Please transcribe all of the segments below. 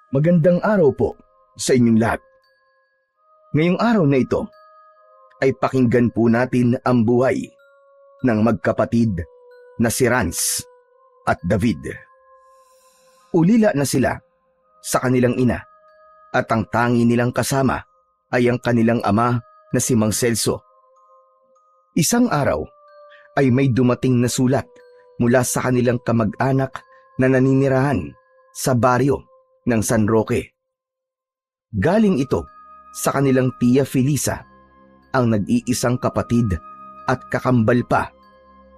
Magandang araw po sa inyong lahat. Ngayong araw na ito ay pakinggan po natin ang buhay ng magkapatid na si Rance at David. Ulila na sila sa kanilang ina at ang tangi nilang kasama ay ang kanilang ama na si Mang Celso. Isang araw ay may dumating na sulat mula sa kanilang kamag-anak na naninirahan sa baryo ng San Roque. Galing ito sa kanilang tiya Felisa, ang nag-iisang kapatid at kakambal pa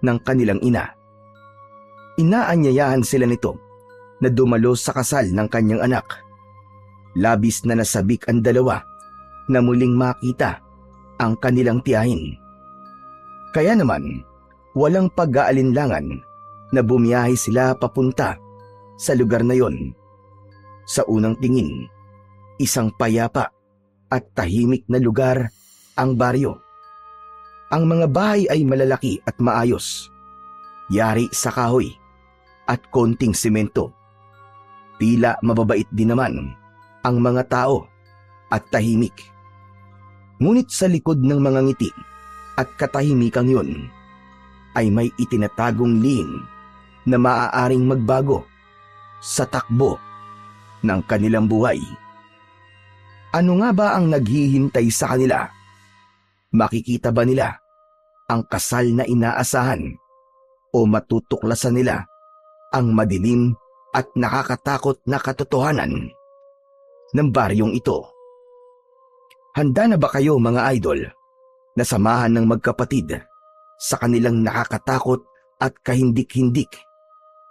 ng kanilang ina. Inaanyayahan sila nito na dumalo sa kasal ng kanyang anak. Labis na nasabik ang dalawa na muling makita ang kanilang tiyahin. Kaya naman, walang pag-aalinlangan na bumiyahe sila papunta sa lugar na yon. Sa unang tingin, isang payapa at tahimik na lugar ang baryo. Ang mga bahay ay malalaki at maayos, yari sa kahoy at konting semento. Tila mababait din naman ang mga tao at tahimik. Ngunit sa likod ng mga ngiti at katahimikang yun ay may itinatagong lihim na maaaring magbago sa takbo ng kanilang buhay. Ano nga ba ang naghihintay sa kanila? Makikita ba nila ang kasal na inaasahan o matutuklasan nila ang madilim at nakakatakot na katotohanan ng baryong ito? Handa na ba kayo mga idol na samahan ng magkapatid sa kanilang nakakatakot at kahindik-hindik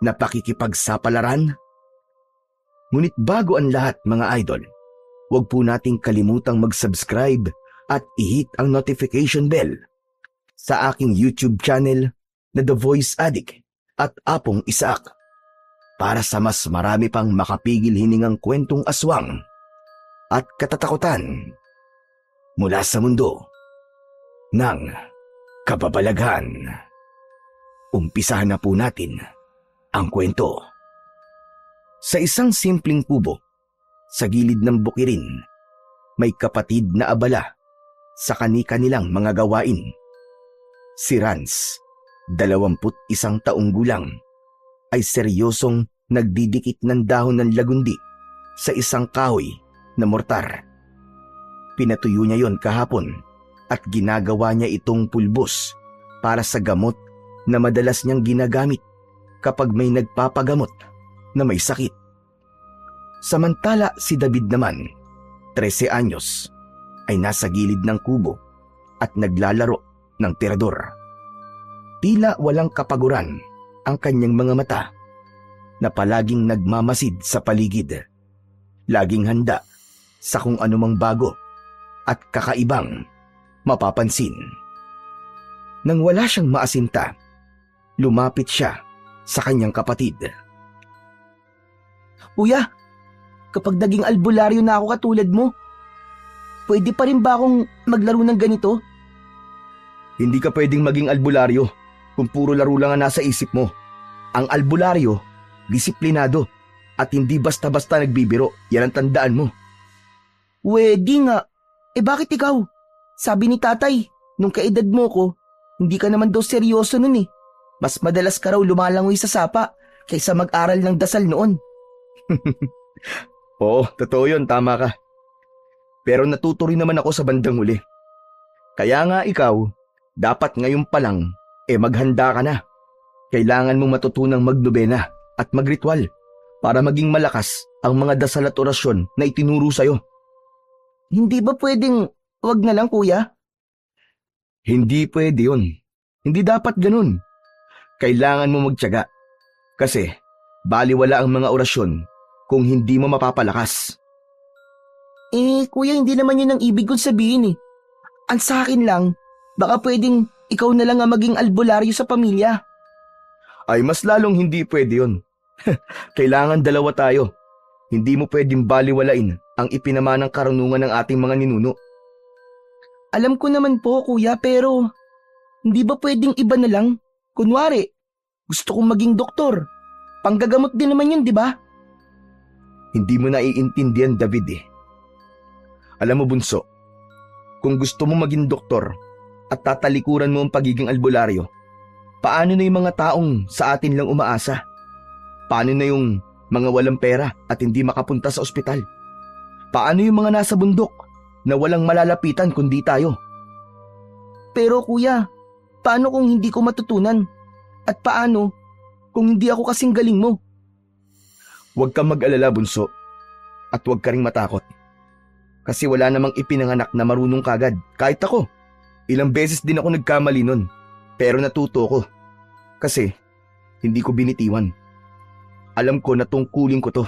na pakikipagsapalaran? Ngunit bago ang lahat mga idol, huwag po nating kalimutang mag-subscribe at i-hit ang notification bell sa aking YouTube channel na The Voice Addict at Apong Isaac para sa mas marami pang makapigil hiningang kwentong aswang at katatakutan mula sa mundo ng kababalaghan. Umpisahan na po natin ang kwento. Sa isang simpleng kubo, sa gilid ng bukirin, may kapatid na abala sa kani-kanilang mga gawain. Si Rance, 21 taong gulang, ay seryosong nagdidikit ng dahon ng lagundi sa isang kahoy na mortar. Pinatuyo niya yon kahapon at ginagawa niya itong pulbos para sa gamot na madalas niyang ginagamit kapag may nagpapagamot na may sakit. Samantala si David naman, 13 anyos, ay nasa gilid ng kubo at naglalaro ng tirador. Tila walang kapaguran ang kanyang mga mata na palaging nagmamasid sa paligid, laging handa sa kung anumang bago at kakaibang mapapansin. Nang wala siyang maasinta, lumapit siya sa kanyang kapatid. Kuya, kapag naging albularyo na ako katulad mo, pwede pa rin ba akong maglaro ng ganito? Hindi ka pwedeng maging albularyo kung puro laro lang ang nasa isip mo. Ang albularyo, disiplinado at hindi basta-basta nagbibiro. Yan ang tandaan mo. Pwede nga. Bakit ikaw? Sabi ni tatay, nung kaedad mo ko, hindi ka naman daw seryoso nun eh. Mas madalas ka raw lumalangoy sa sapa kaysa mag-aral ng dasal noon. Oo, totoo yun, tama ka. Pero natuto rin naman ako sa bandang huli. Kaya nga ikaw, dapat ngayon pa lang, maghanda ka na. Kailangan mong matutunang magnobena at magritual para maging malakas ang mga dasal at orasyon na itinuro sa'yo. Hindi ba pwedeng wag na lang kuya? Hindi pwede yun. Hindi dapat ganun. Kailangan mo magtiyaga. Kasi baliwala ang mga orasyon kung hindi mo mapapalakas. Kuya, hindi naman yun ang ibig kong sabihin eh. Ang sa akin lang, baka pwedeng ikaw na lang ang maging albularyo sa pamilya. Ay mas lalong hindi pwede yun. Kailangan dalawa tayo. Hindi mo pwedeng baliwalain ang ipinamanang karunungan ng ating mga ninuno. Alam ko naman po kuya, pero hindi ba pwedeng iba na lang? Kunwari, gusto kong maging doktor. Panggagamot din naman yun, di ba? Hindi mo naiintindihan, David eh. Alam mo, Bunso, kung gusto mo maging doktor at tatalikuran mo ang pagiging albularyo, paano na yung mga taong sa atin lang umaasa? Paano na yung mga walang pera at hindi makapunta sa ospital? Paano yung mga nasa bundok na walang malalapitan kundi tayo? Pero kuya, paano kung hindi ko matutunan? At paano kung hindi ako kasing galing mo? Huwag kang mag-alala, Bunso, at huwag ka ring matakot. Kasi wala namang ipinanganak na marunong kagad. Kahit ako, ilang beses din ako nagkamali nun, pero natuto ko. Kasi hindi ko binitiwan. Alam ko na tungkulin ko to.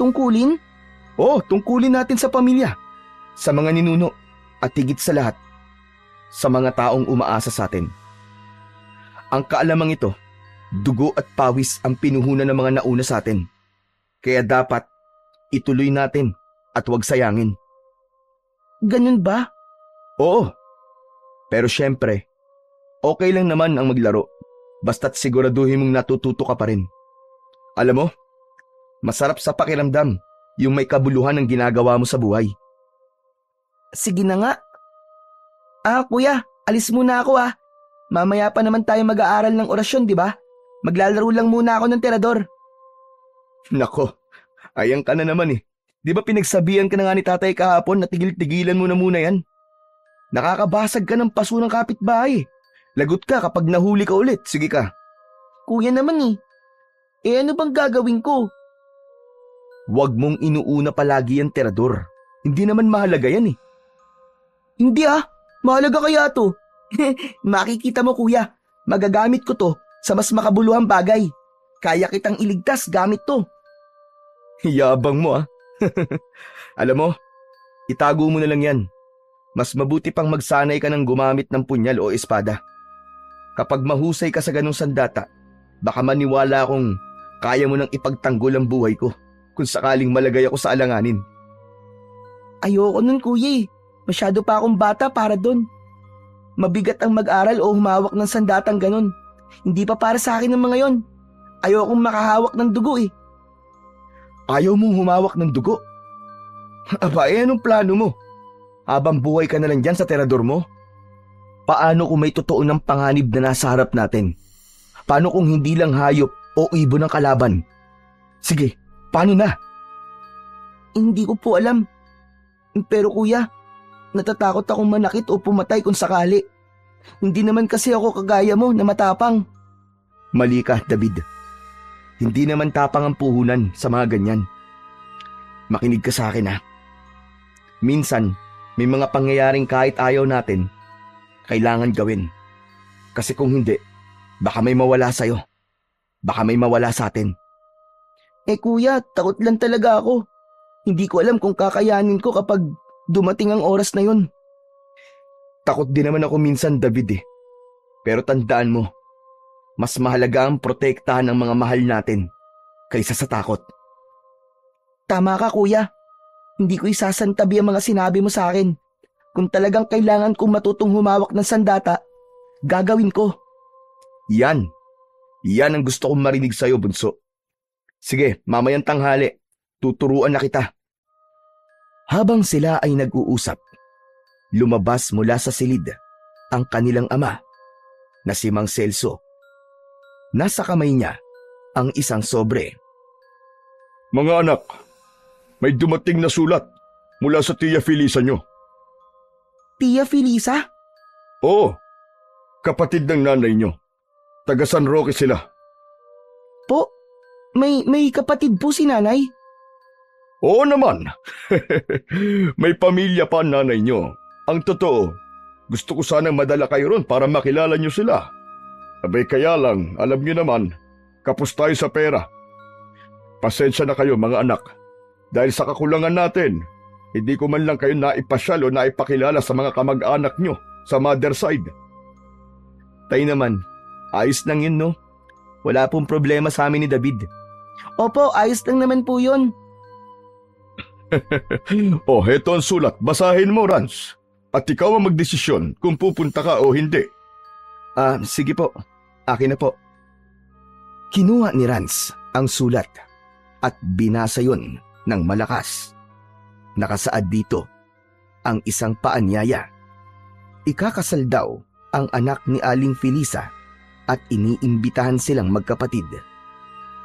Tungkulin? Oo, tungkulin natin sa pamilya, sa mga ninuno, at higit sa lahat, sa mga taong umaasa sa atin. Ang kaalamang ito, dugo at pawis ang pinuhunan ng mga nauna sa atin. Kaya dapat ituloy natin at huwag sayangin. Ganun ba? Oo. Pero syempre, okay lang naman ang maglaro, basta't siguraduhin mong natututo ka pa rin. Alam mo, masarap sa pakiramdam yung may kabuluhan ng ginagawa mo sa buhay. Sige na nga. Kuya, alis muna ako ah. Mamaya pa naman tayo mag-aaral ng orasyon, di ba? Maglalaro lang muna ako ng tirador. Nako, ayan ka na naman eh. Di ba pinagsabihan ka na nga ni tatay kahapon na tigil-tigilan mo na muna yan? Nakakabasag ka ng paso ng kapitbahay. Lagot ka kapag nahuli ka ulit. Sige ka. Kuya naman eh. Ano bang gagawin ko? Huwag mong inuuna palagi ang tirador. Hindi naman mahalaga yan eh. Hindi mahalaga kaya to. Makikita mo kuya, magagamit ko to sa mas makabuluhang bagay. Kaya kitang iligtas gamit to. Yabang mo Alam mo, itago mo na lang yan. Mas mabuti pang magsanay ka ng gumamit ng punyal o espada. Kapag mahusay ka sa ganung sandata, baka maniwala akong kaya mo nang ipagtanggol ang buhay ko kung sakaling malagay ako sa alanganin. Ayoko nun kuya eh. Masyado pa akong bata para dun. Mabigat ang mag-aral o humawak ng sandatang ganun. Hindi pa para sa akin ng mga yon. Ayokong makahawak ng dugo eh. Ayaw mong humawak ng dugo? Aba, anong plano mo? Habang buhay ka na lang dyan sa terador mo? Paano kung may totoo ng panganib na nasa harap natin? Paano kung hindi lang hayop o ibon ng kalaban? Sige, paano na? Hindi ko po alam. Pero kuya, natatakot akong manakit o pumatay kung sakali. Hindi naman kasi ako kagaya mo na matapang. Mali ka, David. Hindi naman tapang ang puhunan sa mga ganyan. Makinig ka sa akin Minsan, may mga pangyayaring kahit ayaw natin, kailangan gawin. Kasi kung hindi, baka may mawala sa'yo. Baka may mawala sa atin. Kuya, takot lang talaga ako. Hindi ko alam kung kakayanin ko kapag dumating ang oras na yun. Takot din naman ako minsan, David Pero tandaan mo, mas mahalaga ang protektahan ng mga mahal natin kaysa sa takot. Tama ka kuya. Hindi ko isasantabi ang mga sinabi mo sa akin. Kung talagang kailangan kong matutong humawak ng sandata, gagawin ko. Yan ang gusto kong marinig sa'yo, Bunso. Sige, mamayang tanghali, tuturuan na kita. Habang sila ay nag-uusap, lumabas mula sa silid ang kanilang ama na si Mang Celso. Nasa kamay niya ang isang sobre. Mga anak, may dumating na sulat mula sa Tia Felisa nyo. Tia Felisa? Oo, kapatid ng nanay nyo. Taga San Roque sila. Po, may kapatid po si nanay? Oo naman. May pamilya pa ang nanay nyo. Ang totoo, gusto ko sanang madala kayo ron para makilala nyo sila. Abay kaya lang, alam nyo naman, kapos tayo sa pera. Pasensya na kayo mga anak. Dahil sa kakulangan natin, hindi ko man lang kayo naipasyal o naipakilala sa mga kamag-anak nyo sa mother side. Tayo naman, ayos lang yun no? Wala pong problema sa amin ni David. Opo, ayos lang naman po yun. Heto ang sulat. Basahin mo, Rans. At ikaw ang magdesisyon kung pupunta ka o hindi. Sige po. Akin na po. Kinuha ni Rans ang sulat at binasa yon ng malakas. Nakasaad dito ang isang paanyaya. Ikakasal daw ang anak ni Aling Felisa at iniimbitahan silang magkapatid.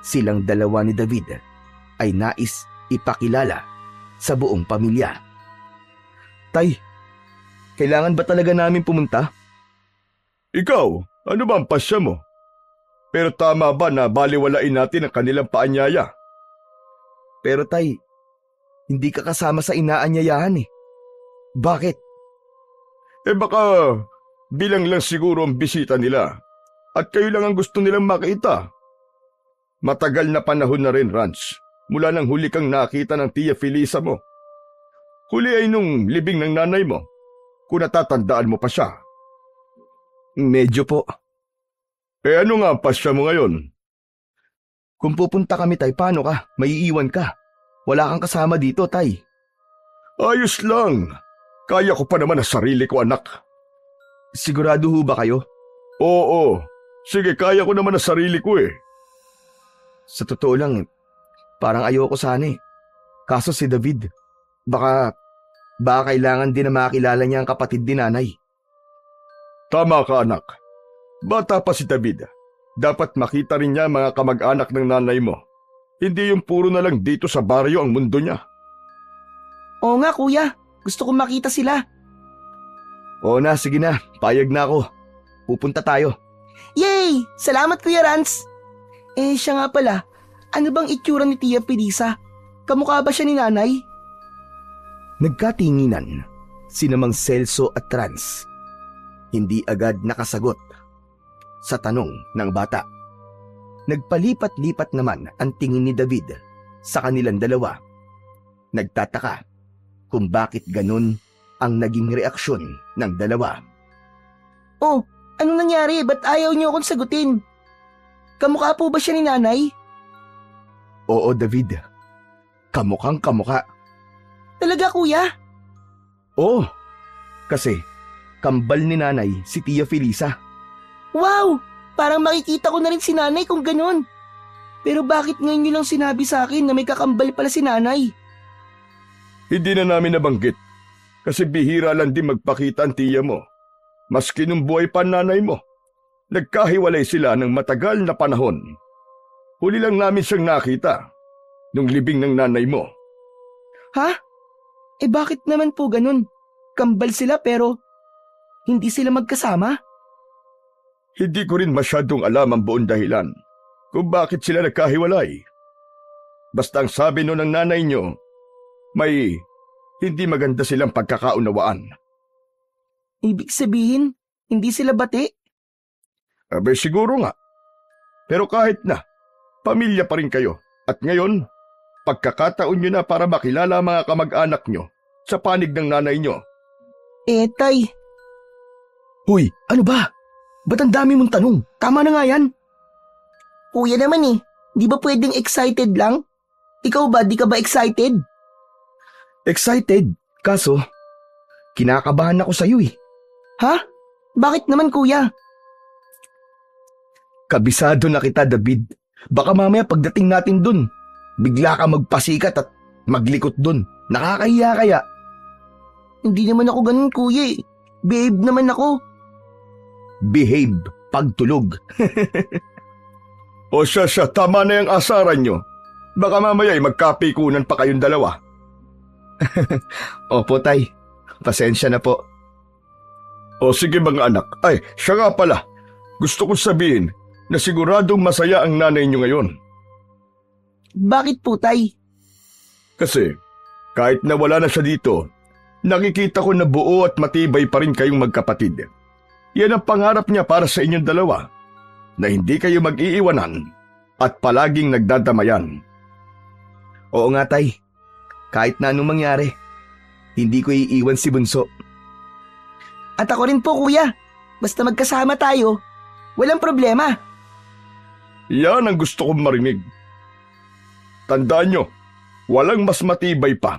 Silang dalawa ni David ay nais ipakilala sa buong pamilya. Tay, kailangan ba talaga namin pumunta? Ikaw, ano ba ang pasya mo? Pero tama ba na baliwalain natin ang kanilang paanyaya? Pero tay, hindi ka kasama sa inaanyayahan eh. Bakit? Baka bilang lang siguro ang bisita nila at kayo lang ang gusto nilang makita. Matagal na panahon na rin, Rance, mula nang huli kang nakita ng Tia Felisa mo. Huli ay nung libing ng nanay mo, kung natatandaan mo pa siya. Medyo po. Ano nga ang pasya mo ngayon? Kung pupunta kami tay, paano ka? Maiiwan ka. Wala kang kasama dito, tay. Ayos lang. Kaya ko pa naman ang sarili ko, anak. Sigurado ho ba kayo? Oo. Sige, kaya ko naman ang sarili ko eh. Sa totoo lang, parang ayoko sana eh. Kaso si David, baka kailangan din na makilala niya ang kapatid ni nanay. Tama ka, anak. Bata pa si David. Dapat makita rin niya mga kamag-anak ng nanay mo. Hindi yung puro na lang dito sa baryo ang mundo niya. Oo nga kuya, gusto kong makita sila. Oo na, sige na. Payag na ako. Pupunta tayo. Yay! Salamat Kuya Rance! Siya nga pala, ano bang itsura ni Tia Felisa? Kamukha ba siya ni nanay? Nagkatinginan sina Mang Celso at Rance. Hindi agad nakasagot sa tanong ng bata. Nagpalipat-lipat naman ang tingin ni David sa kanilang dalawa. Nagtataka kung bakit ganun ang naging reaksyon ng dalawa. Oh, anong nangyari? Ba't ayaw niyo akong sagutin? Kamukha po ba siya ni nanay? Oo, David. Kamukhang kamukha. Talaga kuya? Oo, kasi kambal ni nanay si Tia Felisa. Wow! Parang makikita ko na rin si nanay kung ganun. Pero bakit ngayon niyo lang sinabi sa akin na may kakambal pala si nanay? Hindi na namin nabanggit. Kasi bihira lang din magpakita ang tiya mo. Maski nung buhay pa nanay mo. Nagkahiwalay sila ng matagal na panahon. Huli lang namin siyang nakita nung libing ng nanay mo. Ha? Bakit naman po ganun? Kambal sila pero hindi sila magkasama? Hindi ko rin masyadong alam ang buong dahilan kung bakit sila nagkahiwalay. Basta ang sabi no ng nanay nyo, may hindi maganda silang pagkakaunawaan. Ibig sabihin, hindi sila bati? Abay siguro nga. Pero kahit na, pamilya pa rin kayo. At ngayon, pagkakataon nyo na para makilala ang mga kamag-anak nyo sa panig ng nanay nyo. Tay. Huy, ano ba? Ba't ang dami mong tanong? Tama na nga yan. Kuya naman di ba pwedeng excited lang? Ikaw ba, di ka ba excited? Excited, kaso kinakabahan ako sa'yo eh. Ha? Bakit naman kuya? Kabisado na kita, David. Baka mamaya pagdating natin dun, bigla ka magpasikat at maglikot dun. Nakakahiya kaya? Hindi naman ako ganun kuya eh. Babe naman ako. Behave pagtulog. O siya, tama na yung asaran nyo. Baka mamaya ay magkapikunan pa kayong dalawa. Opo, tay. Pasensya na po. O sige mga anak. Ay, siya nga pala. Gusto kong sabihin na siguradong masaya ang nanay nyo ngayon. Bakit po, tay? Kasi kahit na wala na siya dito, nakikita ko na buo at matibay pa rin kayong magkapatid. Yan ang pangarap niya para sa inyong dalawa, na hindi kayo mag-iiwanan at palaging nagdadamayan. Oo nga, tay. Kahit na anong mangyari, hindi ko iiwan si Bunso. At ako rin po, kuya. Basta magkasama tayo, walang problema. Yan ang gusto kong marinig. Tandaan nyo, walang mas matibay pa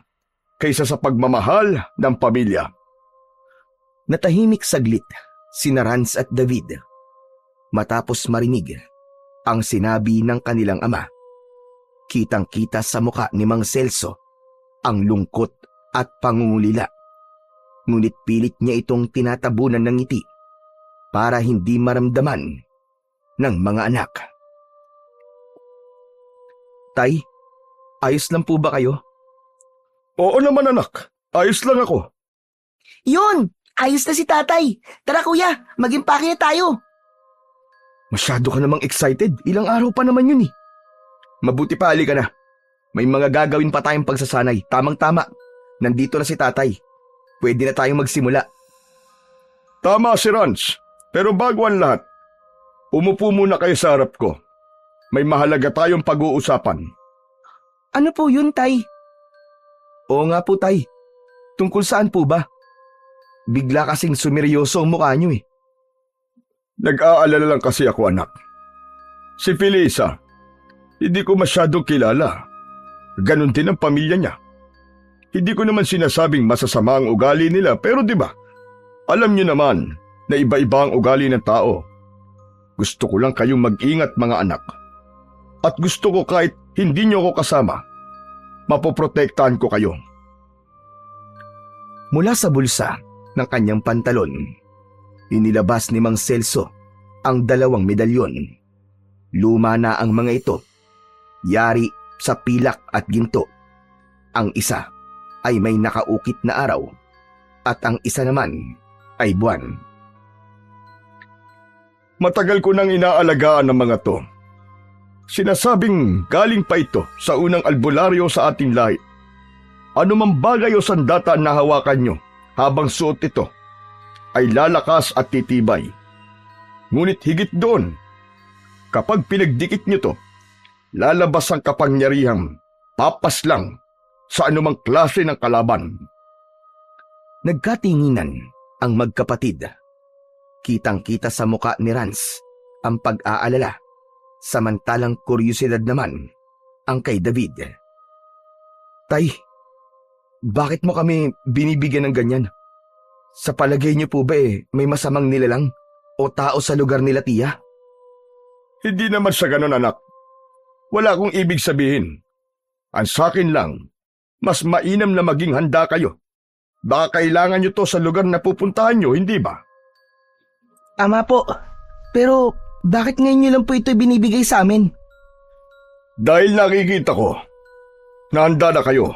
kaysa sa pagmamahal ng pamilya. Natahimik saglit sina Rance at David matapos marinig ang sinabi ng kanilang ama. Kitang-kita sa muka ni Mang Celso ang lungkot at pangungulila. Ngunit pilit niya itong tinatabunan ng ngiti para hindi maramdaman ng mga anak. Tay, ayos lang po ba kayo? Oo naman anak, ayos lang ako. Yun! Ayos na si tatay! Tara kuya, mag-impake na tayo! Masyado ka namang excited. Ilang araw pa naman yun eh. Mabuti pa, halika na. May mga gagawin pa tayong pagsasanay. Tamang-tama. Nandito na si tatay. Pwede na tayong magsimula. Tama si Rans, pero bago ang lahat, umupo muna kayo sa harap ko. May mahalaga tayong pag-uusapan. Ano po yun, tay? Oo nga po, tay. Tungkol saan po ba? Bigla kasing sumeryoso ang mukha niyo eh. Nag-aalala lang kasi ako anak. Si Felisa, hindi ko masyadong kilala. Ganon din ang pamilya niya. Hindi ko naman sinasabing masasama ang ugali nila, pero di ba? Alam niyo naman na iba-iba ang ugali ng tao. Gusto ko lang kayong mag-ingat mga anak. At gusto ko kahit hindi niyo ako kasama, mapoprotektahan ko kayo. Mula sa bulsa ng kanyang pantalon, inilabas ni Mang Celso ang 2 medalyon. Luma na ang mga ito, yari sa pilak at ginto. Ang isa ay may nakaukit na araw at ang isa naman ay buwan. Matagal ko nang inaalagaan ng mga to. Sinasabing galing pa ito sa unang albularyo sa ating lahi. Anumang bagay o sandata na hawakan nyo habang suot ito ay lalakas at titibay. Ngunit higit doon, kapag pinagdikit nyo to, lalabas ang kapangyarihang papas lang sa anumang klase ng kalaban. Nagkatinginan ang magkapatid. Kitang-kita sa muka ni Rans ang pag-aalala, samantalang kuryosidad naman ang kay David. Tay, bakit mo kami binibigyan ng ganyan? Sa palagay niyo po ba may masamang nilalang o tao sa lugar nila tiya? Hindi naman sa ganon anak. Wala akong ibig sabihin. Ang sakin lang, mas mainam na maging handa kayo. Baka kailangan nyo to sa lugar na pupuntahan nyo, hindi ba? Ama po, pero bakit ngayon nyo lang po ito binibigay sa amin? Dahil nakikita ko, na handa na kayo.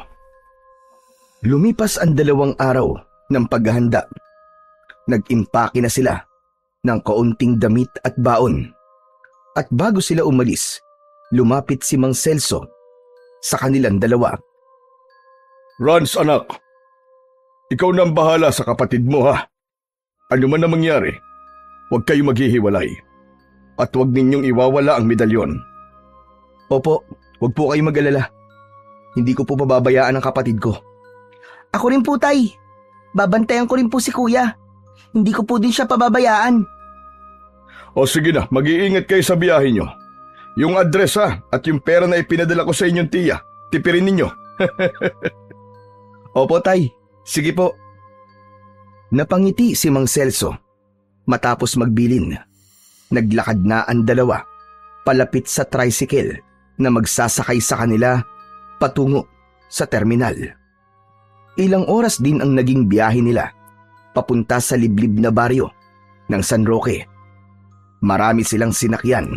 Lumipas ang 2 araw ng paghahanda. Nag-impake na sila ng kaunting damit at baon. At bago sila umalis, lumapit si Mang Celso sa kanilang 2. Rans anak, ikaw na ang bahala sa kapatid mo ha. Ano man na mangyari, huwag kayo maghihiwalay. At huwag ninyong iwawala ang medalyon. Opo, huwag po kayo mag-alala. Hindi ko po pababayaan ang kapatid ko. Ako rin po, tay. Babantayan ko rin po si kuya. Hindi ko po din siya pababayaan. O sige na, mag-iingat kayo sa biyahe nyo. Yung address ha, at yung pera na ipinadala ko sa inyong tiya, tipirin ninyo. Opo, tay. Sige po. Napangiti si Mang Celso. Matapos magbilin, naglakad na ang 2 palapit sa tricycle na magsasakay sa kanila patungo sa terminal. Ilang oras din ang naging biyahe nila papunta sa liblib na baryo ng San Roque. Marami silang sinakyan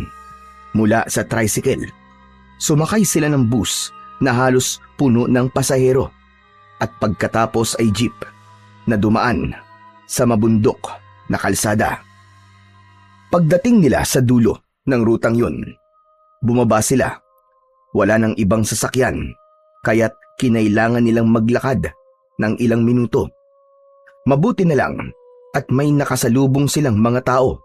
mula sa tricycle. Sumakay sila ng bus na halos puno ng pasahero at pagkatapos ay jeep na dumaan sa mabundok na kalsada. Pagdating nila sa dulo ng rutang yun, bumaba sila. Wala nang ibang sasakyan kaya't kinailangan nilang maglakad ng ilang minuto. Mabuti na lang at may nakasalubong silang mga tao.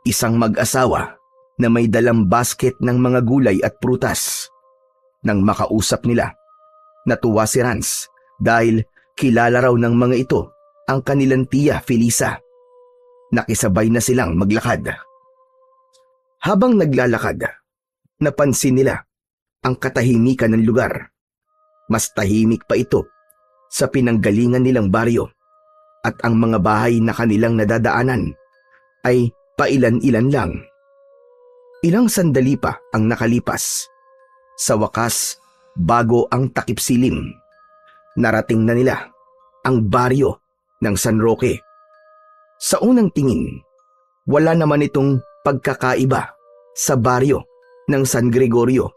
Isang mag-asawa na may dalang basket ng mga gulay at prutas. Nang makausap nila, natuwa si Rans dahil kilala raw ng mga ito ang kanilang tiya Felisa. Nakisabay na silang maglakad. Habang naglalakad, napansin nila ang katahimikan ng lugar. Mas tahimik pa ito sa pinanggalingan nilang baryo at ang mga bahay na kanilang nadadaanan ay pailan-ilan lang. Ilang sandali pa ang nakalipas Sa wakas, bago ang takip silim, narating na nila ang baryo ng San Roque. Sa unang tingin, wala naman itong pagkakaiba sa baryo ng San Gregorio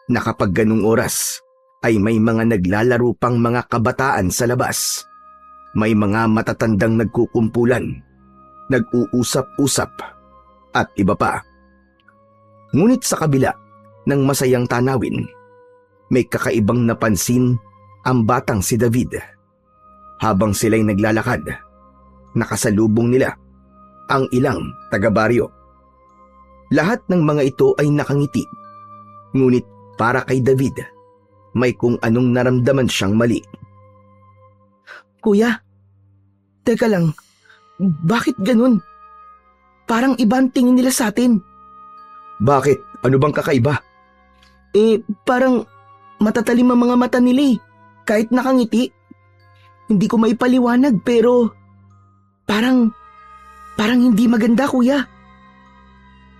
na kapag ganung oras ay may mga naglalaro pang mga kabataan sa labas. May mga matatandang nagkukumpulan, nag-uusap-usap at iba pa. Ngunit sa kabila ng masayang tanawin, may kakaibang napansin ang batang si David. Habang sila'y naglalakad, nakasalubong nila ang ilang taga-baryo. Lahat ng mga ito ay nakangiti, ngunit para kay David, may kung anong naramdaman siyang mali. Kuya, teka lang, bakit ganun? Parang iba ang tingin nila sa atin. Bakit? Ano bang kakaiba? Parang matatalim ang mga mata nila eh, kahit nakangiti. Hindi ko maipaliwanag pero parang hindi maganda, kuya.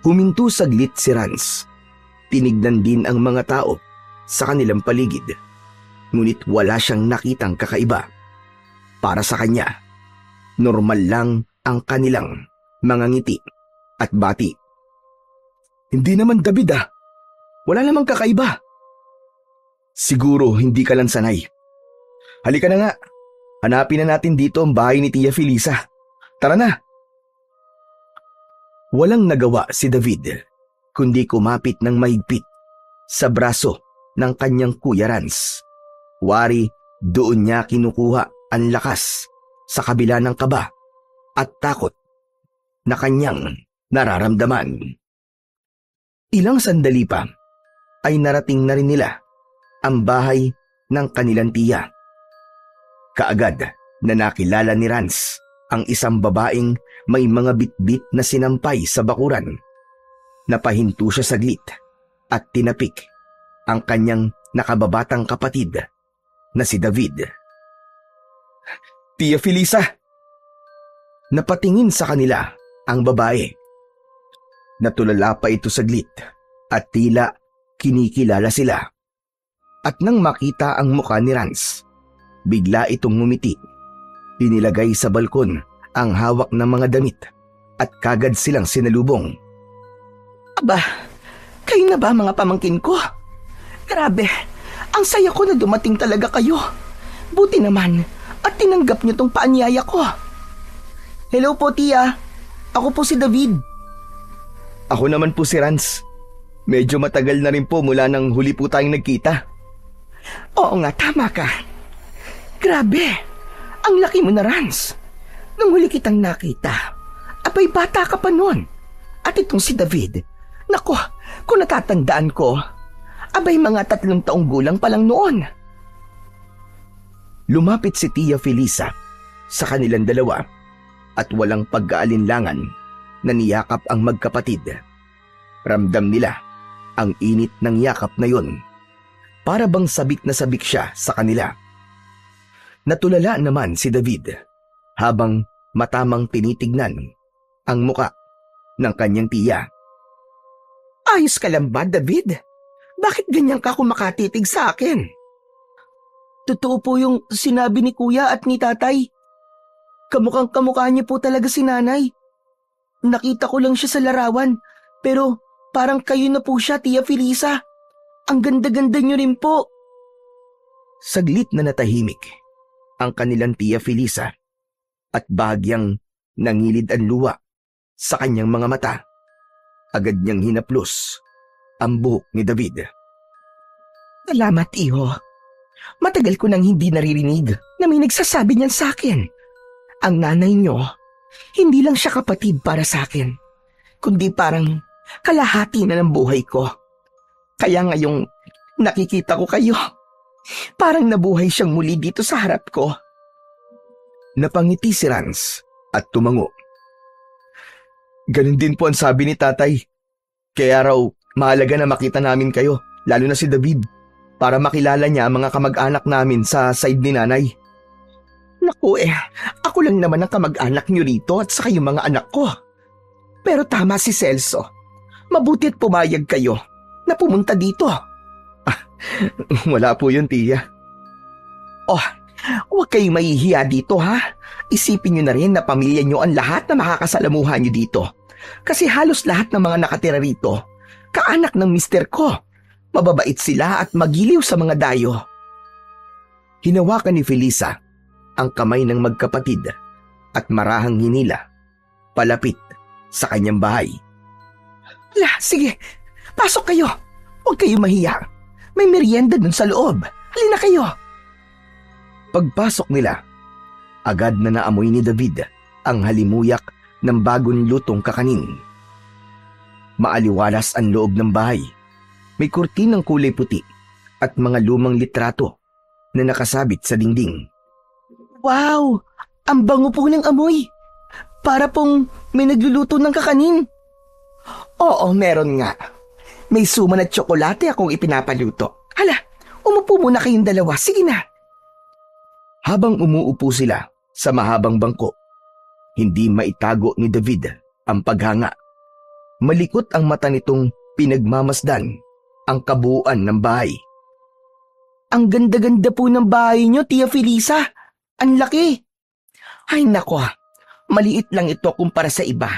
Huminto saglit si Rans. Tinignan din ang mga tao sa kanilang paligid. Ngunit wala siyang nakitang kakaiba. Para sa kanya, normal lang ang kanilang mga ngiti at bati. Hindi naman, David ah. Wala namang kakaiba. Siguro hindi ka lang sanay. Halika na nga. Hanapin na natin dito ang bahay ni Tia Felisa. Tara na. Walang nagawa si David kundi kumapit ng mahigpit sa braso ng kanyang Kuya Rans. Wari doon niya kinukuha ang lakas sa kabila ng kaba at takot na kanyang nararamdaman. Ilang sandali pa ay narating na rin nila ang bahay ng kanilang tiya. Kaagad na nakilala ni Rans ang isang babaeng may mga bitbit na sinampay sa bakuran. Napahinto siya saglit at tinapik ang kanyang nakababatang kapatid na si David. Tia Felisa! Napatingin sa kanila ang babae. Natulala pa ito saglit at tila kinikilala sila. At nang makita ang mukha ni Rans, bigla itong ngumiti. Inilagay sa balkon ang hawak ng mga damit at kagad silang sinalubong. Aba, kayo na ba mga pamangkin ko? Grabe, ang saya ko na dumating talaga kayo. Buti naman at tinanggap niyo tong paanyaya ko. Hello po, Tia. Ako po si David. Ako naman po si Rans. Medyo matagal na rin po mula nang huli po tayong nagkita. Oo nga, tama ka. Grabe, ang laki mo na, Rans. Nung huli kitang nakita, abay bata ka pa noon. At itong si David, nako, kung natatandaan ko, abay mga 3 taong gulang pa lang noon. Lumapit si Tia Felisa sa kanilang dalawa at walang pag-aalinlangan na niyakap ang magkapatid. Ramdam nila ang init ng yakap na yon. Para bang sabik na sabik siya sa kanila. Natulala naman si David habang matamang tinitignan ang muka ng kanyang tiya. Ayos ka lang ba, David? Bakit ganyan ka kumakatitig sa akin? Totoo po yung sinabi ni Kuya at ni Tatay. Kamukhang kamukha niya po talaga si Nanay. Nakita ko lang siya sa larawan, pero parang kayo na po siya, Tia Felisa. Ang ganda-ganda niyo rin po. Saglit na natahimik ang kanilang Tia Felisa at bahagyang nangilid ang luwa sa kanyang mga mata. Agad niyang hinaplos ang buhok ni David. Salamat, Iho. Matagal ko nang hindi naririnig na may nagsasabi niyan sa akin. Ang nanay niyo, hindi lang siya kapatid para sa akin, kundi parang kalahati na ng buhay ko. Kaya ngayong nakikita ko kayo, parang nabuhay siyang muli dito sa harap ko. Napangiti si Rans at tumango. Ganun din po ang sabi ni Tatay. Kaya raw mahalaga na makita namin kayo, lalo na si David, para makilala niya ang mga kamag-anak namin sa side ni Nanay. Naku ako lang naman ang kamag-anak niyo rito at saka yung mga anak ko. Pero tama si Celso. Mabuti at pumayag kayo na pumunta dito. Wala po yun, tiya. Oh, huwag kayong mahihiya dito ha. Isipin nyo na rin na pamilya nyo ang lahat na makakasalamuhan nyo dito. Kasi halos lahat ng mga nakatira rito, kaanak ng mister ko. Mababait sila at magiliw sa mga dayo. Hinawakan ni Felisa ang kamay ng magkapatid at marahang hinila palapit sa kanyang bahay. Hala, sige, pasok kayo. Huwag kayong mahiya. May merienda dun sa loob. Halina kayo. Pagpasok nila, agad na naamoy ni David ang halimuyak ng bagong lutong kakanin. Maaliwalas ang loob ng bahay. May kurtinang kulay puti at mga lumang litrato na nakasabit sa dingding. Wow! Ang bango po ng amoy. Para pong may nagluluto ng kakanin. Oo, meron nga. May suman at tsokolate akong ipinapaluto. Hala, umupo muna kayong dalawa. Sige na. Habang umuupo sila sa mahabang bangko, hindi maitago ni David ang paghanga. Malikot ang mata nitong pinagmamasdan ang kabuuan ng bahay. Ang ganda-ganda po ng bahay niyo, Tia Felisa. Ang laki. Ay nako, maliit lang ito kumpara sa iba.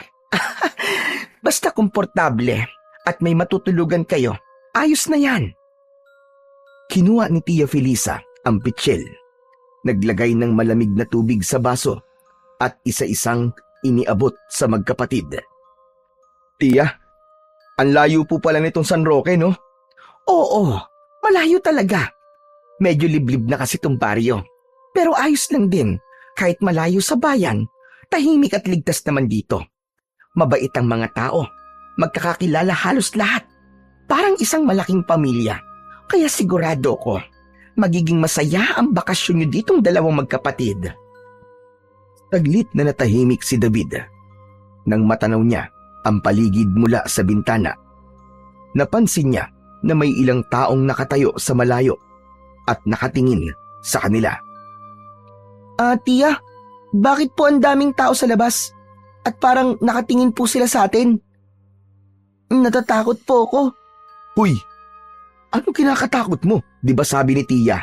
Basta komportable at may matutulugan kayo, ayos na yan. Kinuha ni Tia Felisa ang pitsil, naglagay ng malamig na tubig sa baso at isa-isang iniabot sa magkapatid. Tia, ang layo po pala nitong San Roque, no? Oo, malayo talaga. Medyo liblib na kasi itong baryo. Pero ayos lang din, kahit malayo sa bayan, tahimik at ligtas naman dito. Mabait ang mga tao, magkakakilala halos lahat. Parang isang malaking pamilya. Kaya sigurado ko, magiging masaya ang bakasyon nyo ditong dalawang magkapatid. Taglit na natahimik si David. Nang matanaw niya ang paligid mula sa bintana, napansin niya na may ilang taong nakatayo sa malayo at nakatingin sa kanila. Tia, bakit po ang daming tao sa labas? At parang nakatingin po sila sa atin. Natatakot po ako. Huy, anong kinakatakot mo? Di ba sabi ni Tia,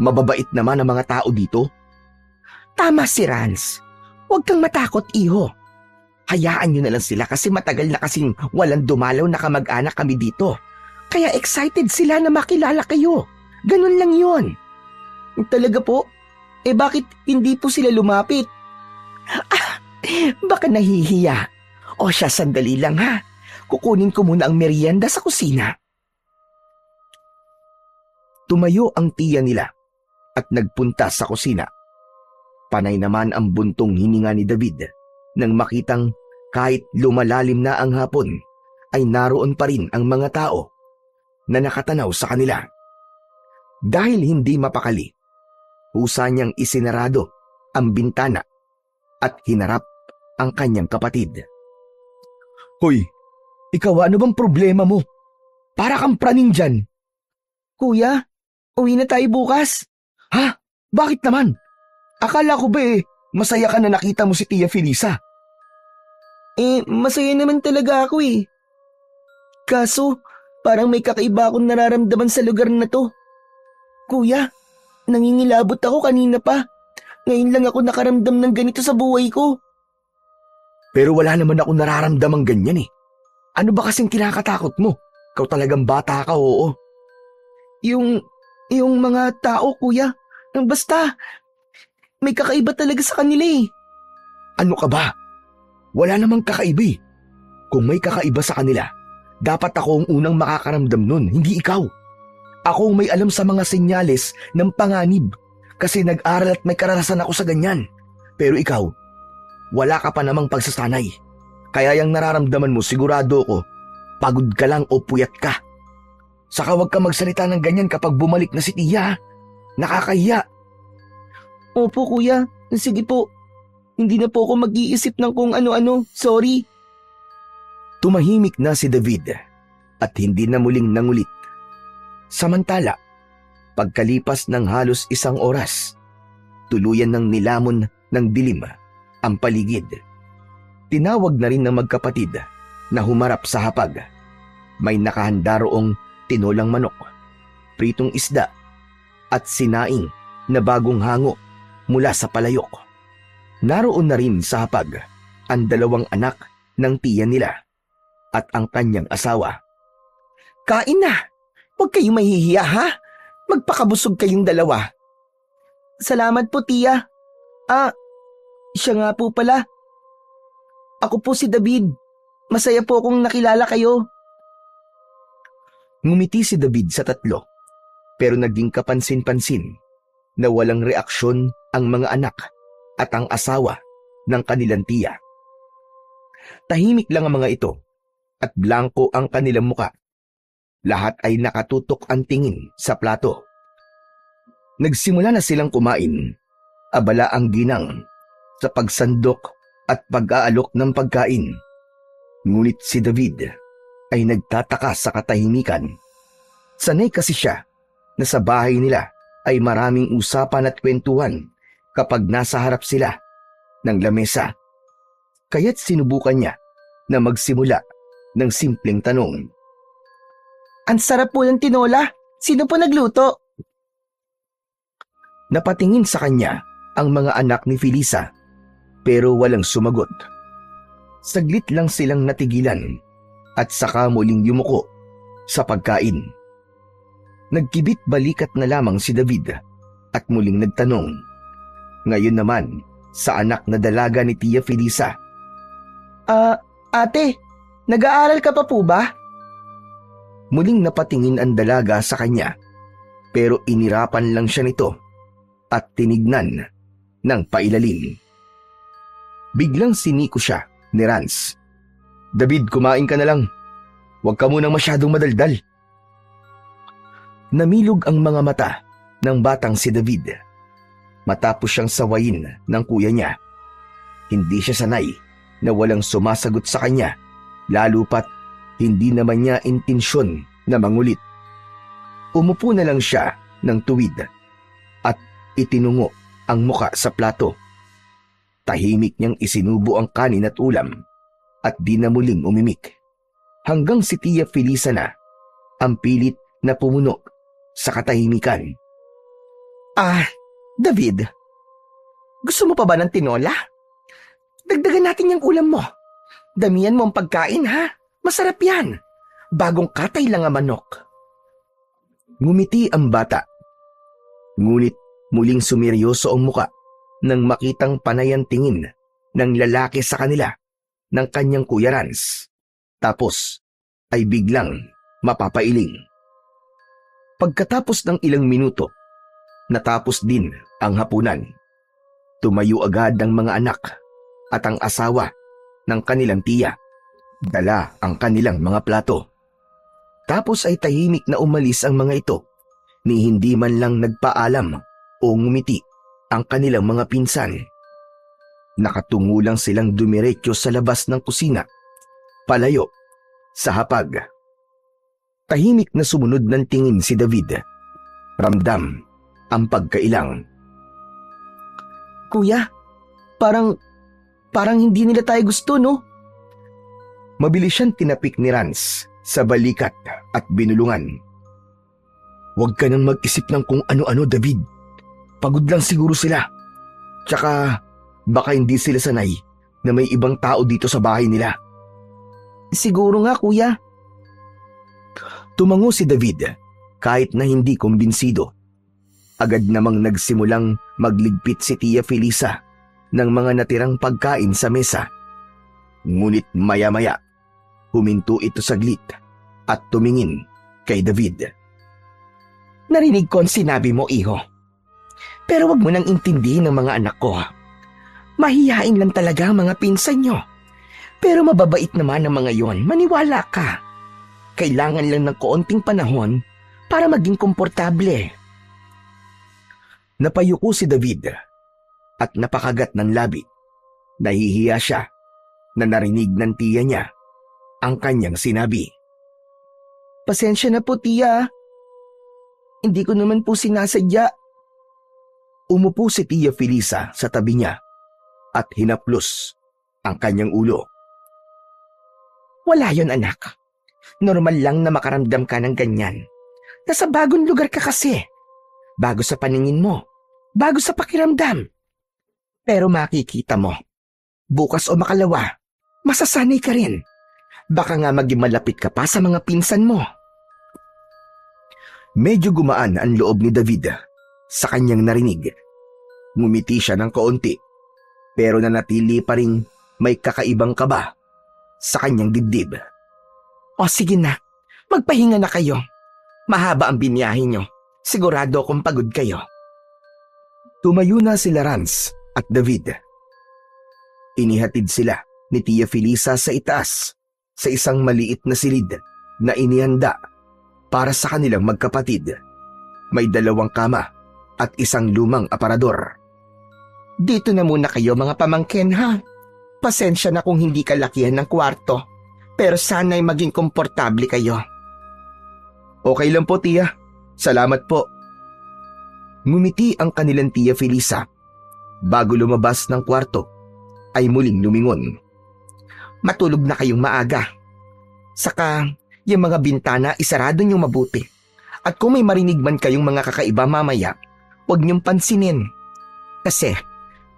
mababait naman ang mga tao dito? Tama si Rans. Huwag kang matakot, iho. Hayaan nyo na lang sila kasi matagal na kasing walang dumalaw na kamag-anak kami dito. Kaya excited sila na makilala kayo. Ganun lang yun. Talaga po? Bakit hindi po sila lumapit? Baka nahihiya. O siya, sandali lang ha. Kukunin ko muna ang merienda sa kusina. Tumayo ang tiya nila at nagpunta sa kusina. Panay naman ang buntong hininga ni David nang makitang kahit lumalalim na ang hapon ay naroon pa rin ang mga tao na nakatanaw sa kanila. Dahil hindi mapakali, husa niyang isinarado ang bintana at hinarap ang kanyang kapatid. Hoy, ikaw ano bang problema mo? Para kang praning dyan. Kuya, uwi na tayo bukas. Ha? Bakit naman? Akala ko ba masaya ka na nakita mo si Tia Felisa? Masaya naman talaga ako eh. Kaso, parang may kakaiba akong nararamdaman sa lugar na to. Kuya, nangingilabot ako kanina pa. Ngayon lang ako nakaramdam ng ganito sa buhay ko. Pero wala naman ako nararamdamang ganyan eh. Ano ba kasing kinakatakot mo? Ikaw talagang bata ka, oo. Yung mga tao, kuya. Basta, may kakaiba talaga sa kanila eh. Ano ka ba? Wala namang kakaiba eh. Kung may kakaiba sa kanila, dapat ako ang unang makakaramdam nun, hindi ikaw. Ako ang may alam sa mga senyales ng panganib kasi nag-aral at may karanasan ako sa ganyan. Pero ikaw, wala ka pa namang pagsasanay. Kaya yung nararamdaman mo, sigurado ko, pagod ka lang o puyat ka. Saka huwag ka magsalita ng ganyan kapag bumalik na si Tia. Nakakahiya. Opo kuya, sige po. Hindi na po ako mag-iisip ng kung ano-ano, sorry. Tumahimik na si David at hindi na muling nangulit. Samantala, pagkalipas ng halos 1 oras, tuluyan ng nilamon ng dilim ang paligid. Tinawag na rin ng magkapatid na humarap sa hapag. May nakahanda roong tinolang manok, pritong isda at sinaing na bagong hango mula sa palayok. Naroon na rin sa hapag ang 2 anak ng tiya nila at ang kanyang asawa. Kain na! Huwag kayong mahihiya ha! Magpakabusog kayong 2. Salamat po, tiya. Siya nga po pala. Ako po si David. Masaya po akong nakilala kayo. Ngumiti si David sa 3, pero naging kapansin-pansin na walang reaksyon ang mga anak at ang asawa ng kanilang tiya. Tahimik lang ang mga ito at blanko ang kanilang muka. Lahat ay nakatutok ang tingin sa plato. Nagsimula na silang kumain. Abala ang ginang sa pagsandok at pag-aalok ng pagkain. Ngunit si David ay nagtataka sa katahimikan. Sanay kasi siya na sa bahay nila ay maraming usapan at kwentuhan kapag nasa harap sila ng lamesa. Kaya't sinubukan niya na magsimula ng simpleng tanong. Ang sarap po ng tinola. Sino po nagluto? Napatingin sa kanya ang mga anak ni Felisa pero walang sumagot. Saglit lang silang natigilan at saka muling yumuko sa pagkain. Nagkibit balikat na lamang si David at muling nagtanong. Ngayon naman sa anak na dalaga ni Tia Felisa. Ate, nag-aaral ka pa po ba? Muling napatingin ang dalaga sa kanya pero inirapan lang siya nito at tinignan ng pailalim. Biglang siniko siya ni Rans. David, kumain ka na lang. Huwag ka munang masyadong madaldal. Namilog ang mga mata ng batang si David matapos siyang sawayin ng kuya niya. Hindi siya sanay na walang sumasagot sa kanya, lalo pat hindi naman niya intensyon na mangulit. Umupo na lang siya ng tuwid at itinungo ang muka sa plato. Tahimik niyang isinubo ang kanin at ulam at di na muling umimik. Hanggang si Tia Felisa na ang pilit na pumuno sa katahimikan. David, gusto mo pa ba ng tinola? Dagdagan natin yung ulam mo. Damihan mo ang pagkain ha. Masarap yan. Bagong katay lang ang manok. Ngumiti ang bata. Ngunit muling sumeryoso ang muka nang makitang panay ang tingin ng lalaki sa kanila ng kanyang kuya Rans. Tapos ay biglang mapapailing. Pagkatapos ng ilang minuto, natapos din ang hapunan. Tumayo agad ang mga anak at ang asawa ng kanilang tiya. Dala ang kanilang mga plato. Tapos ay tahimik na umalis ang mga ito ni hindi man lang nagpaalam o ngumiti ang kanilang mga pinsan. Nakatungo lang silang dumiretso sa labas ng kusina, palayo sa hapag. Tahimik na sumunod ng tingin si David. Ramdam ang pagkailang. Kuya, parang hindi nila tayo gusto, no? Mabilis siyang tinapik ni Rans sa balikat at binulungan. Huwag ka nang mag-isip ng kung ano-ano, David. Pagod lang siguro sila. Tsaka baka hindi sila sanay na may ibang tao dito sa bahay nila. Siguro nga, kuya. Tumango si David kahit na hindi kumbinsido. Agad namang nagsimulang magligpit si Tia Felisa ng mga natirang pagkain sa mesa. Ngunit maya-maya, huminto ito saglit at tumingin kay David. Narinig ko ang sinabi mo, iho. Pero wag mo nang intindihin ng mga anak ko. Mahihain lang talaga ang mga pinsan nyo. Pero mababait naman ang mga yon, maniwala ka. Kailangan lang ng kaunting panahon para maging komportable. Napayuko si David at napakagat ng labi. Nahihiya siya na narinig ng tiya niya ang kanyang sinabi. Pasensya na po, tiya. Hindi ko naman po sinasadya. Umupo si Tia Felisa sa tabi niya at hinaplos ang kanyang ulo. Wala yon, anak. Normal lang na makaramdam ka ng ganyan. Nasa bagong lugar ka kasi. Bago sa paningin mo. Bago sa pakiramdam. Pero makikita mo, bukas o makalawa, masasanay ka rin. Baka nga maging malapit ka pa sa mga pinsan mo. Medyo gumaan ang loob ni David sa kanyang narinig. Ngumiti siya ng kaunti, pero nanatili pa ring may kakaibang kaba sa kanyang dibdib. O sige na, magpahinga na kayo. Mahaba ang biniyahe nyo. Sigurado akong pagod kayo. Tumayo na sila Rance at David. Inihatid sila ni Tia Felisa sa itaas sa isang maliit na silid na inihanda para sa kanilang magkapatid. May 2 kama at isang lumang aparador. Dito na muna kayo mga pamangkin ha. Pasensya na kung hindi kalakihan ng kwarto. Pero sana'y maging komportable kayo. Okay lang po, Tia. Salamat po. Ngumiti ang kanilang Tia Felisa. Bago lumabas ng kwarto, ay muling lumingon. Matulog na kayong maaga. Saka, yung mga bintana isarado niyong mabuti. At kung may marinig man kayong mga kakaiba mamaya, huwag niyong pansinin. Kasi,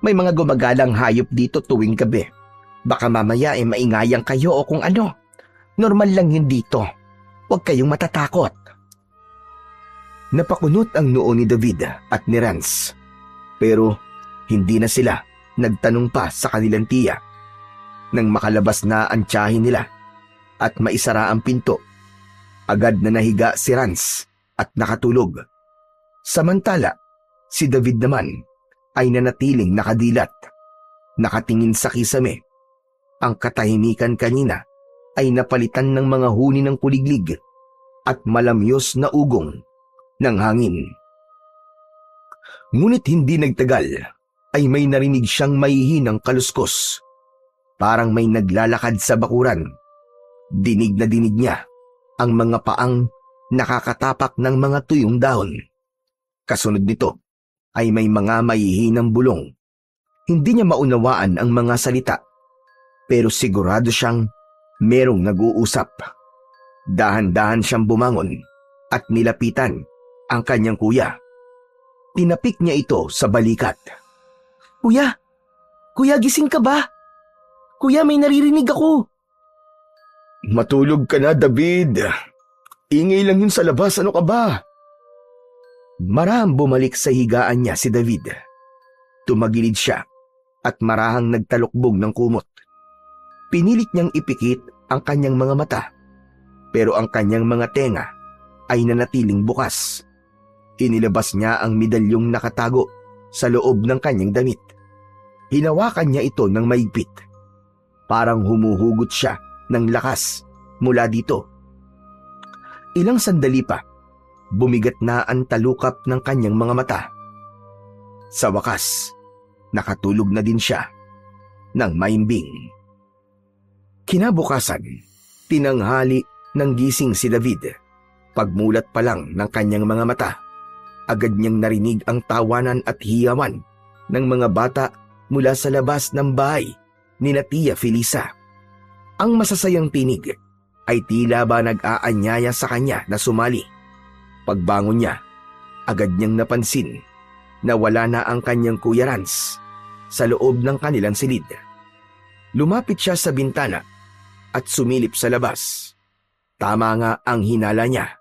may mga gumagalang hayop dito tuwing gabi. Baka mamaya ay maingayan kayo o kung ano. Normal lang yun dito. Huwag kayong matatakot. Napakunot ang noo ni David at ni Rance. Pero hindi na sila nagtanong pa sa kanilang tiya. Nang makalabas na ang tiyahin nila at maisara ang pinto, agad na nahiga si Rance at nakatulog. Samantala, si David naman ay nanatiling nakadilat, nakatingin sa kisame. Ang katahimikan kanina ay napalitan ng mga huni ng kuliglig at malamyos na ugong ng hangin. Ngunit hindi nagtagal ay may narinig siyang mahihinang kaluskos. Parang may naglalakad sa bakuran. Dinig na dinig niya ang mga paang nakakatapak ng mga tuyong dahon. Kasunod nito ay may mga mahihinang bulong. Hindi niya maunawaan ang mga salita, pero sigurado siyang merong nag-uusap. Dahan-dahan siyang bumangon at nilapitan ang kanyang kuya. Tinapik niya ito sa balikat. Kuya! Kuya, gising ka ba? Kuya, may naririnig ako. Matulog ka na, David. Ingay lang yun sa labas, ano ka ba? Marahang bumalik sa higaan niya si David. Tumagilid siya at marahang nagtalukbog ng kumot. Pinilit niyang ipikit ang kanyang mga mata, pero ang kanyang mga tenga ay nanatiling bukas. Inilabas niya ang medalyong nakatago sa loob ng kanyang damit. Hinawakan niya ito ng maigpit. Parang humuhugot siya ng lakas mula dito. Ilang sandali pa, bumigat na ang talukap ng kanyang mga mata. Sa wakas, nakatulog na din siya ng maimbing. Kinabukasan, tinanghali ng gising si David. Pagmulat pa lang ng kanyang mga mata, agad niyang narinig ang tawanan at hiyawan ng mga bata mula sa labas ng bahay ni Tia Felisa. Ang masasayang tinig ay tila ba nag-aanyaya sa kanya na sumali. Pagbangon niya, agad niyang napansin na wala na ang kanyang Kuya Rance sa loob ng kanilang silid. Lumapit siya sa bintana at sumilip sa labas. Tama nga ang hinala niya.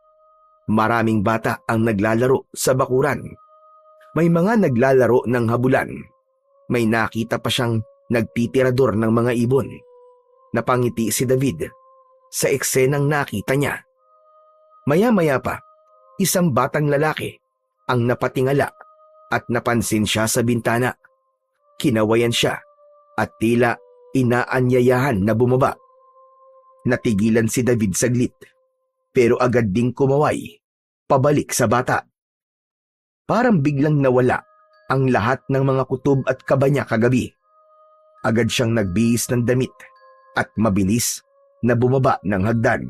Maraming bata ang naglalaro sa bakuran. May mga naglalaro ng habulan. May nakita pa siyang nagtitirador ng mga ibon. Napangiti si David sa eksenang nakita niya. Maya-maya pa, isang batang lalaki ang napatingala at napansin siya sa bintana. Kinawayan siya at tila inaanyayahan na bumaba. Natigilan si David saglit, pero agad ding kumaway pabalik sa bata. Parang biglang nawala ang lahat ng mga kutob at kaba niya kagabi. Agad siyang nagbihis ng damit at mabilis na bumaba ng hagdan.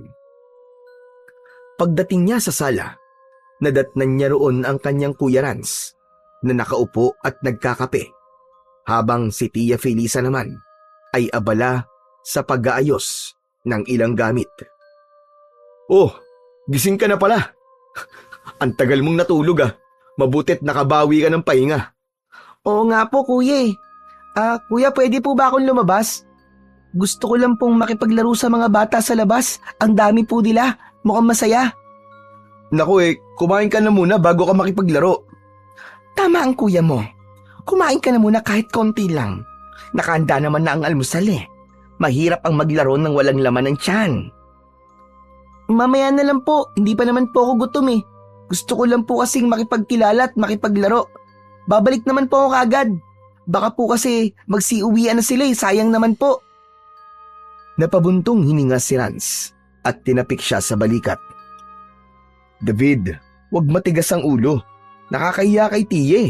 Pagdating niya sa sala, nadatnan niya roon ang kanyang Kuya Rance na nakaupo at nagkakape, habang si Tia Felisa naman ay abala sa pag-aayos ng ilang gamit. Oh, gising ka na pala. Ang tagal mong natulog ah. Mabutit nakabawi ka ng pahinga. Oo nga po kuya eh. Kuya, pwede po ba akong lumabas? Gusto ko lang pong makipaglaro sa mga bata sa labas. Ang dami po nila. Mukhang masaya. Naku kumain ka na muna bago ka makipaglaro. Tama ang kuya mo. Kumain ka na muna kahit konti lang. Nakahanda naman na ang almusal eh. Mahirap ang maglaro ng walang laman ng tiyan. Mamaya na lang po. Hindi pa naman po ako gutom eh. Gusto ko lang po kasing makipagkilala at makipaglaro. Babalik naman po ako kaagad. Baka po kasi magsiuwian na sila eh. Sayang naman po. Napabuntong hininga si Rans at tinapik siya sa balikat. David, wag matigas ang ulo. Nakakahiya kay Tiye.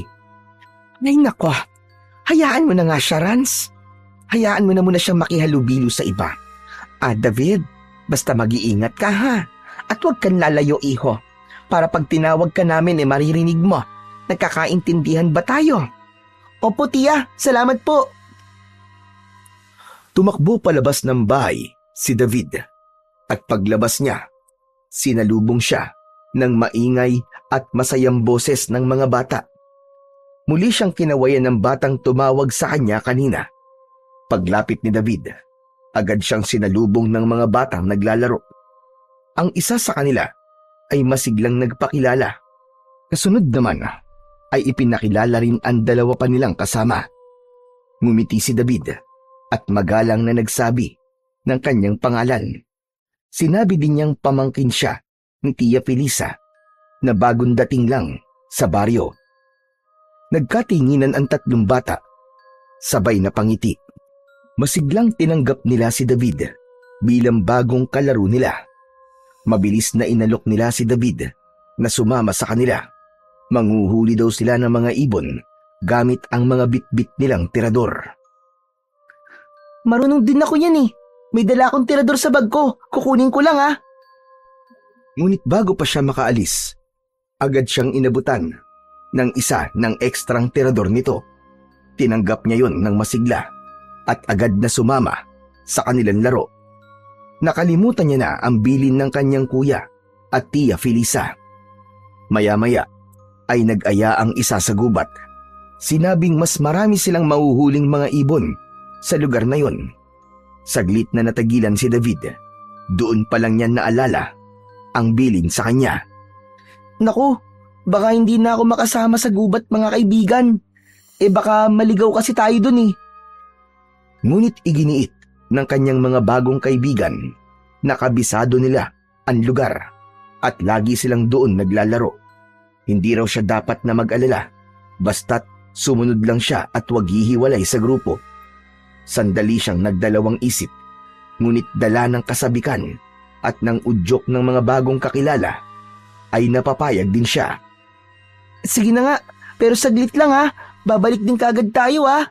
Ay nako, hayaan mo na nga siya, Rans. Hayaan mo na muna siyang makihalubilo sa iba. David, basta mag-iingat ka ha. At huwag kang lalayo, iho. Para pag tinawag ka namin maririnig mo. Nagkakaintindihan ba tayo? Opo, tiya. Salamat po. Tumakbo palabas ng bahay si David. At paglabas niya, sinalubong siya ng maingay at masayang boses ng mga bata. Muli siyang kinawayan ng batang tumawag sa kanya kanina. Paglapit ni David, agad siyang sinalubong ng mga batang naglalaro. Ang isa sa kanila ay masiglang nagpakilala. Kasunod naman ay ipinakilala rin ang dalawa pa nilang kasama. Ngumiti si David at magalang na nagsabi ng kanyang pangalan. Sinabi din niyang pamangkin siya ni Tia Felisa na bagong dating lang sa baryo. Nagkatinginan ang tatlong bata, sabay na pangiti. Masiglang tinanggap nila si David bilang bagong kalaro nila. Mabilis na inalok nila si David na sumama sa kanila. Manghuhuli daw sila ng mga ibon gamit ang mga bitbit nilang tirador. Marunong din ako yan eh. May dala akong tirador sa bag ko. Kukunin ko lang ah. Ngunit bago pa siya makaalis, agad siyang inabutan ng isa ng ekstrang tirador nito. Tinanggap niya yon ng masigla at agad na sumama sa kanilang laro. Nakalimutan niya na ang bilin ng kanyang kuya at Tia Felisa. Maya-maya ay nag-aya ang isa sa gubat. Sinabing mas marami silang mahuhuling mga ibon sa lugar na yon. Saglit na natagilan si David. Doon pa lang niya naalala ang bilin sa kanya. Naku, baka hindi na ako makasama sa gubat mga kaibigan. Baka maligaw kasi tayo dun eh. Ngunit iginiit ng kanyang mga bagong kaibigan na kabisado nila ang lugar at lagi silang doon naglalaro. Hindi raw siya dapat na mag-alala basta't sumunod lang siya at huwag hihiwalay sa grupo. Sandali siyang nagdalawang isip, ngunit dala ng kasabikan at ng udyok ng mga bagong kakilala ay napapayag din siya. Sige na nga, pero saglit lang ha. Babalik din kaagad tayo ha.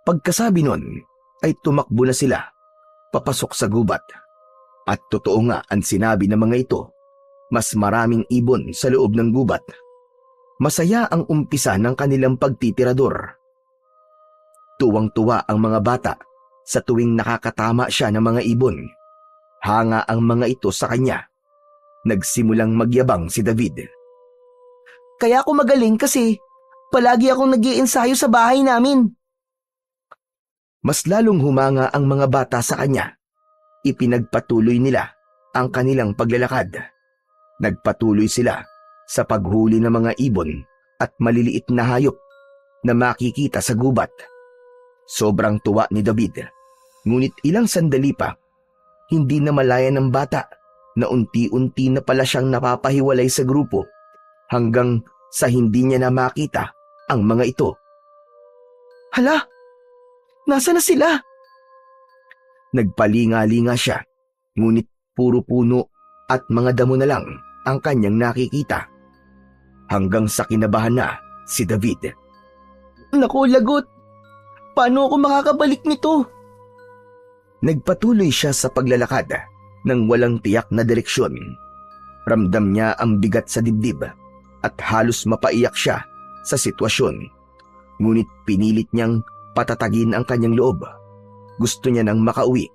Pagkasabi nun ay tumakbo na sila papasok sa gubat. At totoo nga ang sinabi ng mga ito, mas maraming ibon sa loob ng gubat. Masaya ang umpisa ng kanilang pagtitirador. Tuwang-tuwa ang mga bata sa tuwing nakakatama siya ng mga ibon. Hanga ang mga ito sa kanya. Nagsimulang magyabang si David. Kaya ako magaling kasi palagi akong nag-iensayo sa bahay namin. Mas lalong humanga ang mga bata sa kanya. Ipinagpatuloy nila ang kanilang paglalakad. Nagpatuloy sila sa paghuli ng mga ibon at maliliit na hayop na makikita sa gubat. Sobrang tuwa ni David. Ngunit ilang sandali pa, hindi na malaya ng bata na unti-unti na pala siyang napapahiwalay sa grupo hanggang sa hindi niya na makita ang mga ito. Hala, nasa na sila? Nagpalinga-linga siya, ngunit puro puno at mga damo na lang ang kanyang nakikita. Hanggang sa kinabahan na si David. Naku, lagot. Paano ako makakabalik nito? Nagpatuloy siya sa paglalakad ng walang tiyak na direksyon. Ramdam niya ang bigat sa dibdib at halos mapaiyak siya sa sitwasyon. Ngunit pinilit niyang patatagin ang kanyang loob. Gusto niya nang makauwi.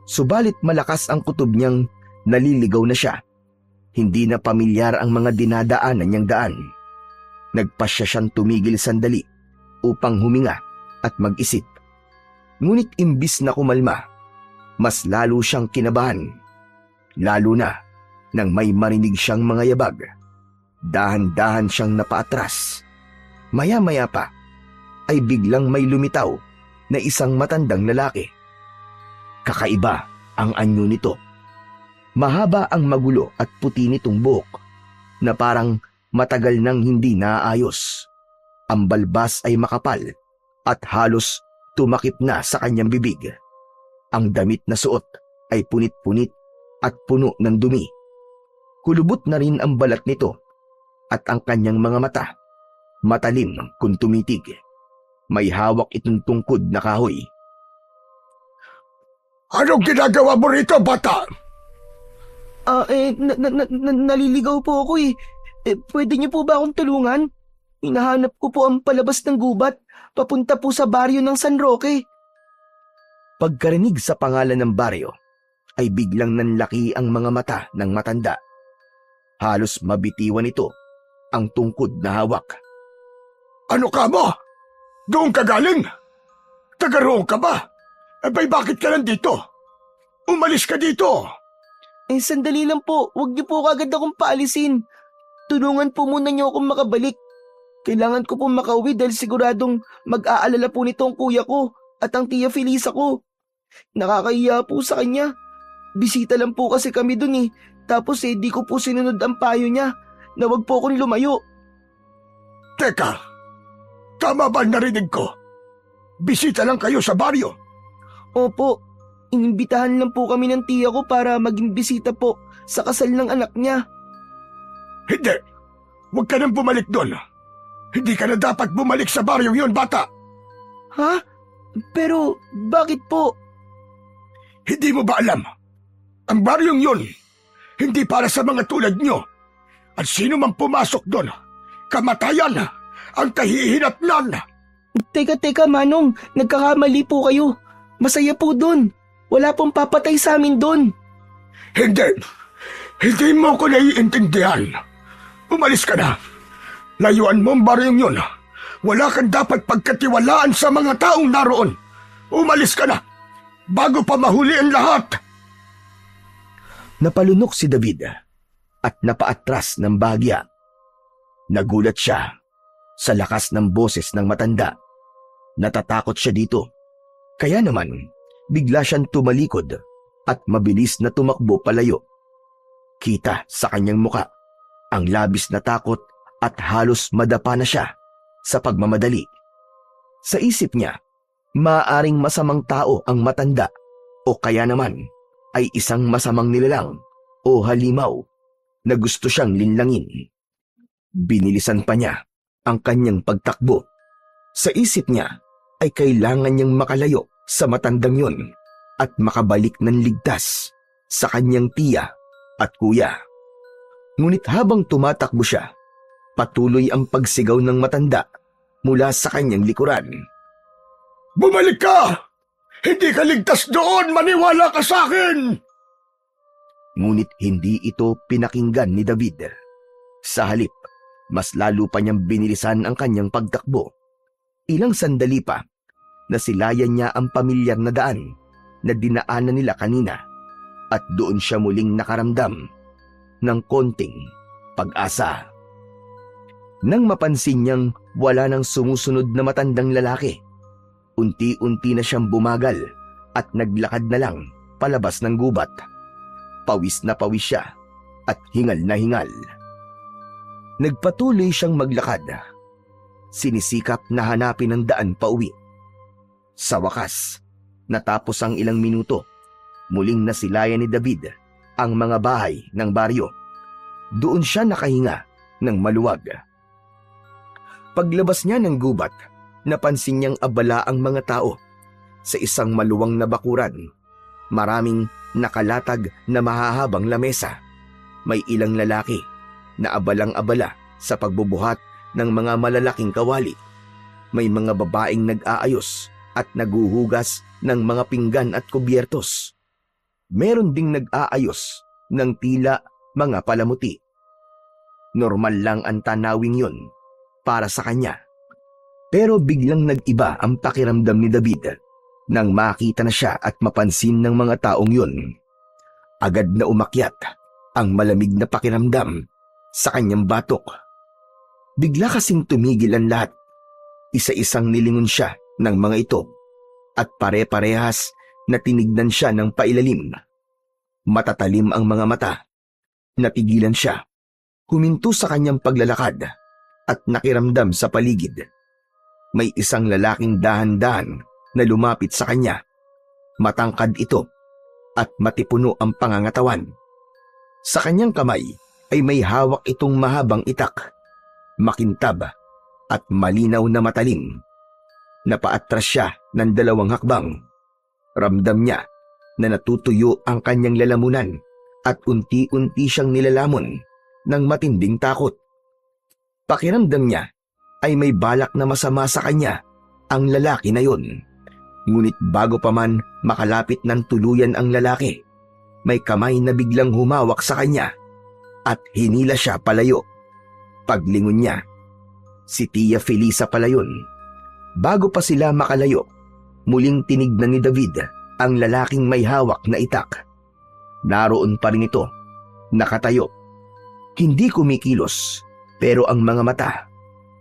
Subalit malakas ang kutob niyang naliligaw na siya. Hindi na pamilyar ang mga dinadaanan niyang daan. Nagpasya siyang tumigil sandali upang huminga at mag-isip. Ngunit imbis na kumalma, mas lalo siyang kinabahan. Lalo na nang may marinig siyang mga yabag. Dahan-dahan siyang napaatras. Maya-maya pa ay biglang may lumitaw na isang matandang lalaki. Kakaiba ang anyo nito. Mahaba ang magulo at puti nitong buhok na parang matagal nang hindi naaayos. Ang balbas ay makapal at halos tumakip na sa kanyang bibig. Ang damit na suot ay punit-punit at puno ng dumi. Kulubot na rin ang balat nito at ang kanyang mga mata, matalim kung tumitig. May hawak itong tungkod na kahoy. Anong ginagawa mo rito, bata? Naliligaw po ako eh. Pwede niyo po ba akong tulungan? Hinahanap ko po ang palabas ng gubat, papunta po sa baryo ng San Roque. Pagkarinig sa pangalan ng baryo, ay biglang nanlaki ang mga mata ng matanda. Halos mabitiwan ito ang tungkod na hawak. Ano ka mo? Doon ka galing? Taga-roon ka ba? Abay, bakit ka nandito? Umalis ka dito! Sandali lang po. Huwag niyo po kagad akong paalisin. Tulungan po muna niyo akong makabalik. Kailangan ko po makauwi dahil siguradong mag-aalala po nito ang kuya ko at ang tiya Felisa ko. Nakakahiya po sa kanya. Bisita lang po kasi kami dun eh. Tapos di ko po sinunod ang payo niya na wag po akong lumayo. Teka, tama ba narinig ko? Bisita lang kayo sa baryo? Opo, inimbitahan lang po kami ng tiya ko para maging bisita po sa kasal ng anak niya. Hindi, huwag ka nang bumalik doon. Hindi ka na dapat bumalik sa baryong yun, bata. Ha? Pero bakit po? Hindi mo ba alam? Ang baryong yun, hindi para sa mga tulad nyo. At sino mang pumasok doon, kamatayan ang kahihinatnan. Teka, Manong, nagkakamali po kayo. Masaya po doon. Wala pong papatay sa amin doon. Hindi mo ko naiintindihan. Umalis ka na. Layuan mo ang baryong yun. Wala kang dapat pagkatiwalaan sa mga taong naroon. Umalis ka na, bago pa mahuli ang lahat. Napalunok si David at napaatras ng bahagya. Nagulat siya sa lakas ng boses ng matanda. Natatakot siya dito. Kaya naman, bigla siyang tumalikod at mabilis na tumakbo palayo. Kita sa kanyang muka ang labis na takot at halos madapa na siya sa pagmamadali. Sa isip niya, maaaring masamang tao ang matanda o kaya naman ay isang masamang nilalang o halimaw na gusto siyang linlangin. Binilisan pa niya ang kanyang pagtakbo. Sa isip niya ay kailangan niyang makalayo sa matandang yon at makabalik ng ligtas sa kanyang tiya at kuya. Ngunit habang tumatakbo siya, patuloy ang pagsigaw ng matanda mula sa kanyang likuran. Bumalik ka! Hindi ka ligtas doon! Maniwala ka sa akin! Ngunit hindi ito pinakinggan ni David. Sa halip, mas lalo pa niyang binilisan ang kanyang pagtakbo. Ilang sandali pa, nasilayan niya ang pamilyar na daan na dinaanan nila kanina at doon siya muling nakaramdam ng konting pag-asa. Nang mapansin niyang wala nang sumusunod na matandang lalaki, unti-unti na siyang bumagal at naglakad na lang palabas ng gubat. Pawis na pawis siya at hingal na hingal. Nagpatuloy siyang maglakad. Sinisikap na hanapin ang daan pauwi. Sa wakas, natapos ang ilang minuto, muling nasilayan ni David ang mga bahay ng baryo. Doon siya nakahinga ng maluwag. Paglabas niya ng gubat, napansin niyang abala ang mga tao sa isang maluwang na bakuran. Maraming nakalatag na mahahabang lamesa. May ilang lalaki na abalang-abala sa pagbubuhat ng mga malalaking kawali. May mga babaeng nag-aayos at naguhugas ng mga pinggan at kubyertos. Meron ding nag-aayos ng tila mga palamuti. Normal lang ang tanawing yun para sa kanya. Pero biglang nag-iba ang pakiramdam ni David nang makita na siya at mapansin ng mga taong yun. Agad na umakyat ang malamig na pakiramdam sa kanyang batok. Bigla kasing tumigil ang lahat. Isa-isang nilingon siya ng mga ito at pare-parehas na tinignan siya ng pailalim. Matatalim ang mga mata. Natigilan siya. Huminto sa kanyang paglalakad at nakiramdam sa paligid. May isang lalaking dahan-dahan na lumapit sa kanya. Matangkad ito at matipuno ang pangangatawan. Sa kanyang kamay ay may hawak itong mahabang itak, makintab at malinaw na matalim. Napaatras siya ng 2 hakbang. Ramdam niya na natutuyo ang kanyang lalamunan at unti-unti siyang nilalamon ng matinding takot. Pakiramdam niya ay may balak na masama sa kanya ang lalaki na yun. Ngunit bago pa man makalapit ng tuluyan ang lalaki, may kamay na biglang humawak sa kanya at hinila siya palayo. Paglingon niya, si Tia Felisa pala yun. Bago pa sila makalayo, muling tinignan ni David ang lalaking may hawak na itak. Naroon pa rin ito, nakatayo. Hindi kumikilos, pero ang mga mata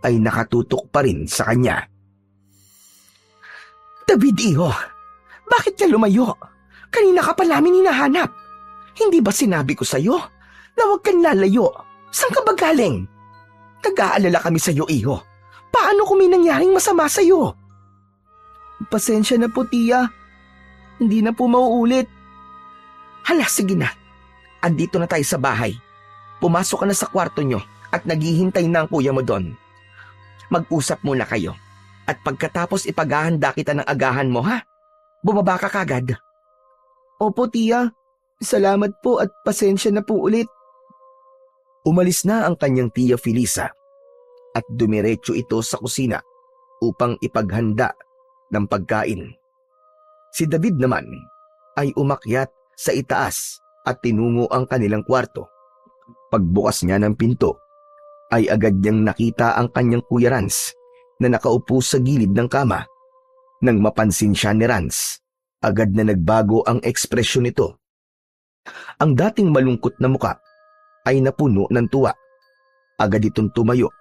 ay nakatutok pa rin sa kanya. David, iho, bakit ka lumayo? Kanina ka pa namin hinahanap. Hindi ba sinabi ko sa'yo na huwag kang lalayo? Saan ka ba galing? Nag-aalala kami sa'yo, iho. Paano kung may nangyaring masama sa'yo? Pasensya na po, Tia. Hindi na po mauulit. Hala, sige na. Andito na tayo sa bahay. Pumasok ka na sa kwarto nyo at naghihintay na ang kuya mo doon. Mag-usap muna kayo. At pagkatapos ipaghahanda kita ng agahan mo, ha? Bumaba ka kagad. Opo, Tia. Salamat po at pasensya na po ulit. Umalis na ang kanyang Tia Felisa at dumiretso ito sa kusina upang ipaghanda ng pagkain. Si David naman ay umakyat sa itaas at tinungo ang kanilang kwarto. Pagbukas niya ng pinto, ay agad niyang nakita ang kanyang Kuya Rans na nakaupo sa gilid ng kama. Nang mapansin siya ni Rans, agad na nagbago ang ekspresyon nito. Ang dating malungkot na muka ay napuno ng tuwa. Agad itong tumayo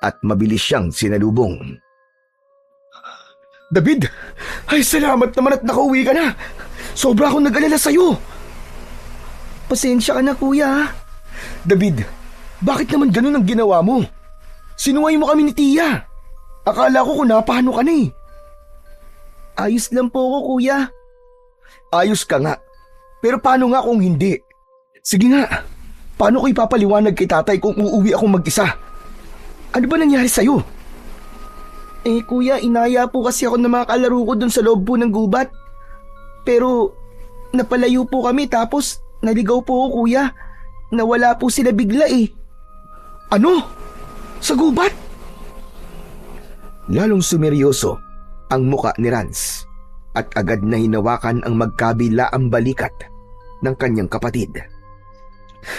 at mabilis siyang sinalubong. David, ay salamat naman at nakauwi ka na. Sobra akong nag-alala sa'yo. Pasensya ka na, Kuya. David, bakit naman ganun ang ginawa mo? Sinuway mo kami ni Tia. Akala ko kung napano ka na eh. Ayos lang po ako, Kuya. Ayos ka nga. Pero paano nga kung hindi? Sige nga, paano ko ipapaliwanag kay tatay kung uuwi akong mag-isa? Ano ba nangyari sa'yo? Kuya, inaya po kasi ako ng mga kalaro ko dun sa loob po ng gubat. Pero napalayo po kami tapos naligaw po ako, Kuya. Nawala po sila bigla eh. Ano? Sa gubat? Lalong sumeryoso ang muka ni Rans at agad na hinawakan ang magkabila ang balikat ng kanyang kapatid.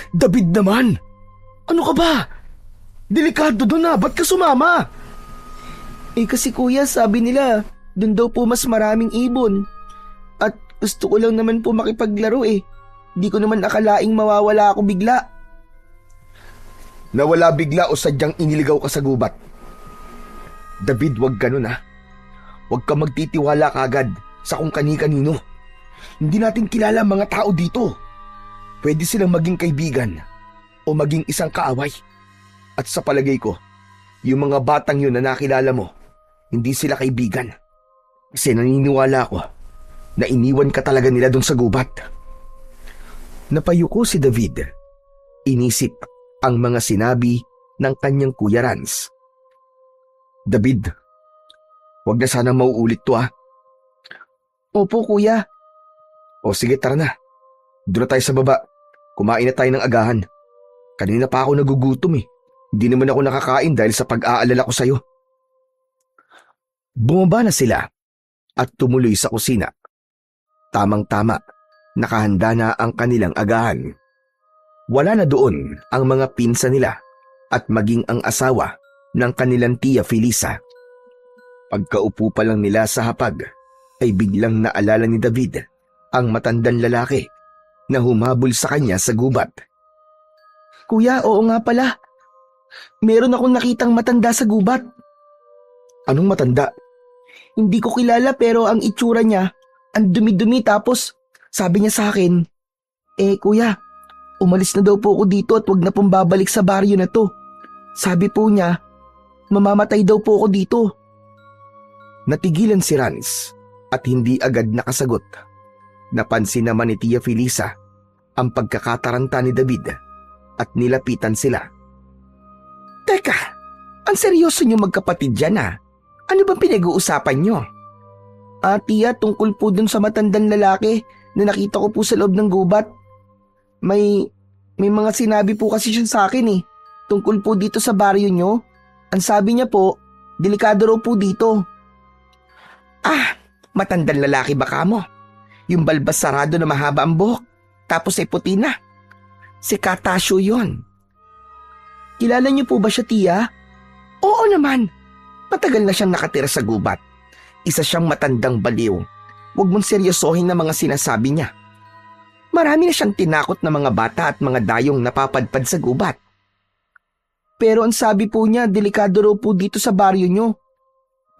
David naman! Ano ka ba? Delikado doon na, ba't ka sumama? Kasi Kuya, sabi nila, dun daw po mas maraming ibon. At gusto ko lang naman po makipaglaro eh. Di ko naman akalaing mawawala ako bigla. Nawala bigla o sadyang iniligaw ka sa gubat? David, wag ganun ha. Huwag ka magtitiwala kagad sa kung kani-kanino. Hindi natin kilala ang mga tao dito. Pwede silang maging kaibigan o maging isang kaaway. At sa palagay ko, yung mga batang yun na nakilala mo, hindi sila kaibigan. Kasi naniniwala ako na iniwan ka talaga nila doon sa gubat. Napayuko si David. Inisip ang mga sinabi ng kanyang Kuya Rans. David, wag na sana mauulit to ha. Opo, Kuya. O sige, tara na. Doon na tayo sa baba. Kumain na tayo ng agahan. Kanina pa ako nagugutom eh. Hindi naman ako nakakain dahil sa pag-aalala ko sa'yo. Bumaba na sila at tumuloy sa kusina. Tamang-tama, nakahanda na ang kanilang agahan. Wala na doon ang mga pinsa nila at maging ang asawa ng kanilang tiya Felisa. Pagkaupo pa lang nila sa hapag ay biglang naalala ni David ang matandang lalaki na humabol sa kanya sa gubat. Kuya, oo nga pala. Meron akong nakitang matanda sa gubat. Anong matanda? Hindi ko kilala pero ang itsura niya, ang dumi-dumi tapos sabi niya sa akin, kuya, umalis na daw po ako dito at wag na pong babalik sa baryo na to. Sabi po niya, mamamatay daw po ako dito. Natigilan si Rans at hindi agad nakasagot. Napansin naman ni Tia Felisa ang pagkakataranta ni David at nilapitan sila. Teka, ang seryoso niyo magkapatid dyan ah. Ano bang pinag-uusapan niyo? Tiya, tungkol po dun sa matandang lalaki na nakita ko po sa loob ng gubat. May mga sinabi po kasi siya sa akin tungkol po dito sa baryo niyo. Ang sabi niya po, delikado raw po dito. Matandang lalaki ba kamo? Yung balbas sarado na mahaba ang buhok, tapos ay puti na. Si Katasyo yon. Kilala niyo po ba siya, tiya? Oo naman. Matagal na siyang nakatira sa gubat. Isa siyang matandang baliw. Huwag mong seryosohin na mga sinasabi niya. Marami na siyang tinakot na mga bata at mga dayong napapadpad sa gubat. Pero ang sabi po niya, delikado raw po dito sa baryo niyo.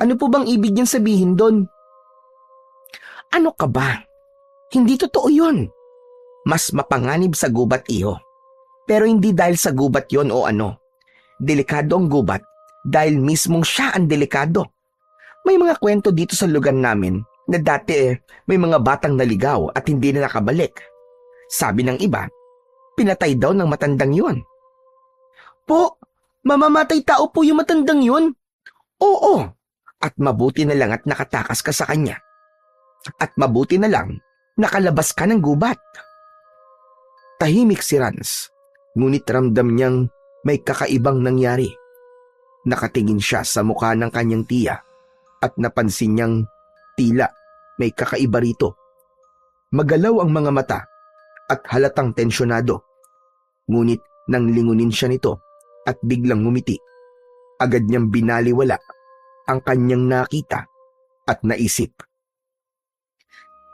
Ano po bang ibig niyang sabihin doon? Ano ka ba? Hindi totoo yun. Mas mapanganib sa gubat, iho. Pero hindi dahil sa gubat yon o ano. Delikado ang gubat dahil mismong siya ang delikado. May mga kwento dito sa lugar namin na dati may mga batang naligaw at hindi na nakabalik. Sabi ng iba, pinatay daw ng matandang yun. Po, mamamatay tao po yung matandang yun? Oo, at mabuti na lang at nakatakas ka sa kanya. At mabuti na lang nakalabas ka ng gubat. Tahimik si Rans, ngunit ramdam niyang may kakaibang nangyari. Nakatingin siya sa mukha ng kanyang tiya at napansin niyang tila may kakaiba rito. Magalaw ang mga mata at halatang tensyonado. Ngunit nang lingunin siya nito at biglang ngumiti, agad niyang binaliwala ang kanyang nakita at naisip.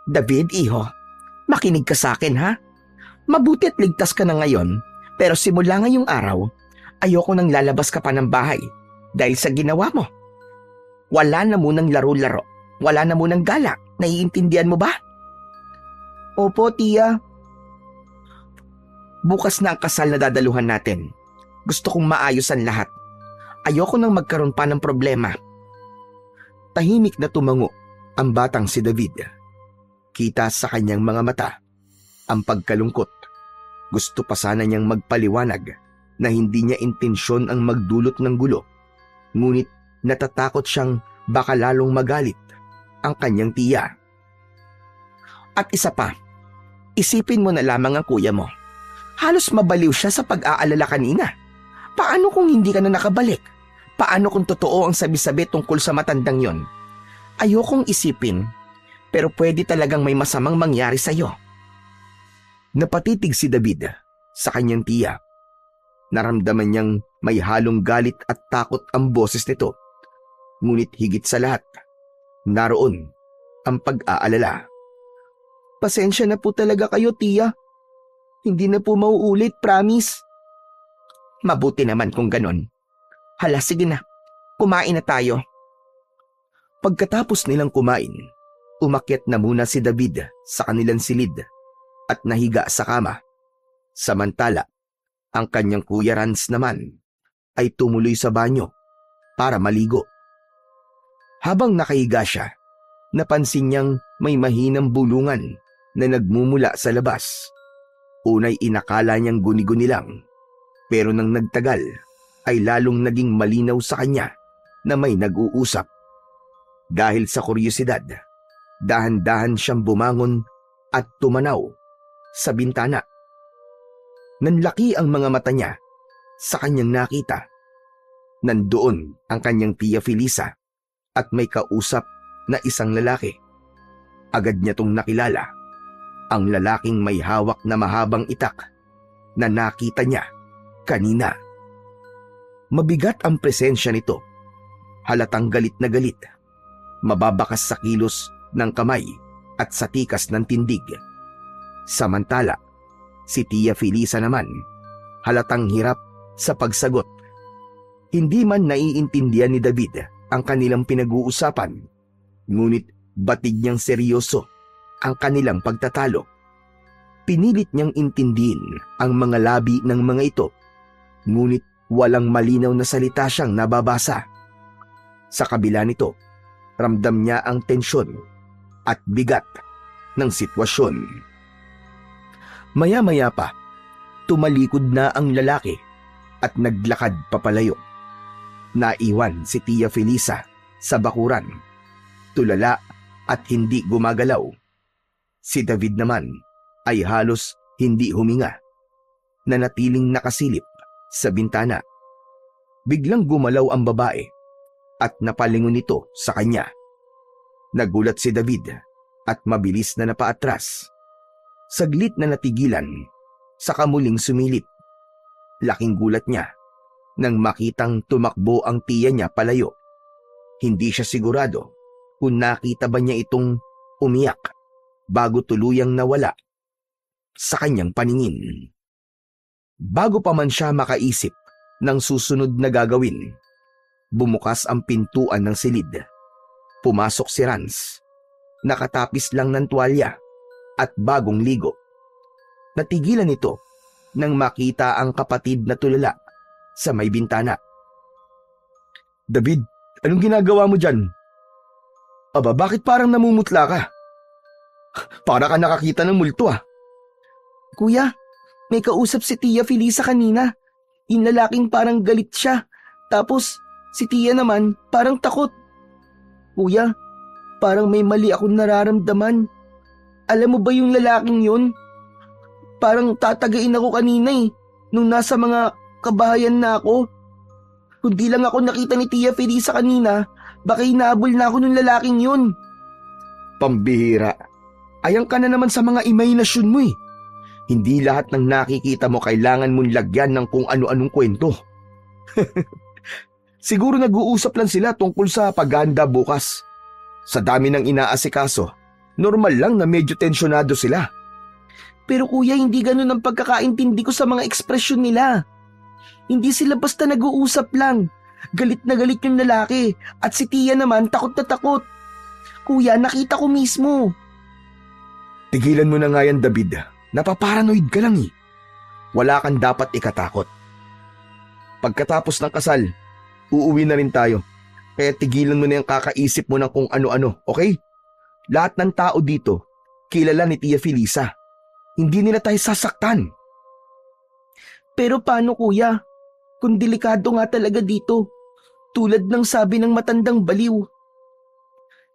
David, iho, makinig ka sa akin ha. Mabuti at ligtas ka na ngayon, pero simula ngayong araw, ayoko nang lalabas ka pa ng bahay dahil sa ginawa mo. Wala na munang laro-laro, wala na munang gala, naiintindihan mo ba? Opo, tiya. Bukas na ang kasal na dadaluhan natin. Gusto kong maayos ang lahat. Ayoko nang magkaroon pa ng problema. Tahimik na tumango ang batang si David. Kita sa kanyang mga mata ang pagkalungkot. Gusto pa sana niyang magpaliwanag na hindi niya intensyon ang magdulot ng gulo. Ngunit natatakot siyang baka lalong magalit ang kanyang tiya. At isa pa, isipin mo na lamang ang kuya mo. Halos mabaliw siya sa pag-aalala kanina. Paano kung hindi ka na nakabalik? Paano kung totoo ang sabi-sabi tungkol sa matandang yon? Ayokong isipin, pero pwede talagang may masamang mangyari sa'yo. Napatitig si David sa kanyang tiya. Naramdaman niyang may halong galit at takot ang boses nito. Ngunit higit sa lahat, naroon ang pag-aalala. Pasensya na po talaga kayo, tiya. Hindi na po mauulit, promise. Mabuti naman kung ganon. Hala, sige na. Kumain na tayo. Pagkatapos nilang kumain, umakyat na muna si David sa kanilang silid at nahiga sa kama. Samantala, ang kanyang kuya Rans naman ay tumuloy sa banyo para maligo. Habang nakahiga siya, napansin niyang may mahinang bulungan na nagmumula sa labas. Unay inakala niyang guni-guni lang, pero nang nagtagal ay lalong naging malinaw sa kanya na may nag-uusap. Dahil sa kuryosidad, dahan-dahan siyang bumangon at tumanaw sa bintana. Nanlaki ang mga mata niya sa kanyang nakita. Nandoon ang kanyang tiya Felisa at may kausap na isang lalaki. Agad niya tong nakilala, ang lalaking may hawak na mahabang itak na nakita niya kanina. Mabigat ang presensya nito. Halatang galit na galit. Mababakas sa kilos ng kamay at sa tikas ng tindig. Samantala, si Tia Felisa naman, halatang hirap sa pagsagot. Hindi man naiintindihan ni David ang kanilang pinag-uusapan, ngunit batid niyang seryoso ang kanilang pagtatalo. Pinilit niyang intindihin ang mga labi ng mga ito, ngunit walang malinaw na salita siyang nababasa. Sa kabila nito, ramdam niya ang tensyon at bigat ng sitwasyon. Maya-maya pa, tumalikod na ang lalaki at naglakad papalayo. Naiwan si Tia Felisa sa bakuran, tulala at hindi gumagalaw. Si David naman ay halos hindi huminga, nanatiling nakasilip sa bintana. Biglang gumalaw ang babae at napalingon ito sa kanya. Nagulat si David at mabilis na napaatras. Saglit na natigilan, saka muling sumilip. Laking gulat niya nang makitang tumakbo ang tiya niya palayo. Hindi siya sigurado kung nakita ba niya itong umiyak bago tuluyang nawala sa kanyang paningin. Bago pa man siya makaisip ng susunod na gagawin, bumukas ang pintuan ng silid. Pumasok si Rans. Nakatapis lang ng tuwalya at bagong ligo. Natigilan ito nang makita ang kapatid na tulala sa may bintana. "David, anong ginagawa mo dyan? Aba, bakit parang namumutla ka? Para ka nakakita ng multo ah." Kuya, may kausap si Tia Felisa kanina. Yung lalaking parang galit siya. Tapos si Tia naman parang takot. Kuya, parang may mali akong nararamdaman. Alam mo ba yung lalaking yun? Parang tatagain ako kanina nung nasa mga kabahayan na ako. Kung di lang ako nakita ni Tia Felisa kanina, baka hinabol na ako ng lalaking yun. Pambihira. Ayang ka na naman sa mga imahinasyon mo eh. Hindi lahat ng nakikita mo kailangan mong lagyan ng kung ano-anong kwento. Siguro nag-uusap lang sila tungkol sa paghahanda bukas. Sa dami ng inaasikaso, normal lang na medyo tensyonado sila. Pero kuya, hindi ganun ang pagkakaintindi ko sa mga ekspresyon nila. Hindi sila basta nag-uusap lang. Galit na galit yung lalaki at si Tia naman takot na takot. Kuya, nakita ko mismo. Tigilan mo na nga yan, David. Napaparanoid ka lang eh. Wala kang dapat ikatakot. Pagkatapos ng kasal, uuwi na rin tayo. Kaya tigilan mo na yung kakaisip mo ng kung ano-ano, okay? Lahat ng tao dito, kilala ni Tia Felisa. Hindi nila tayo sasaktan. Pero paano kuya? Kung delikado nga talaga dito. Tulad ng sabi ng matandang baliw.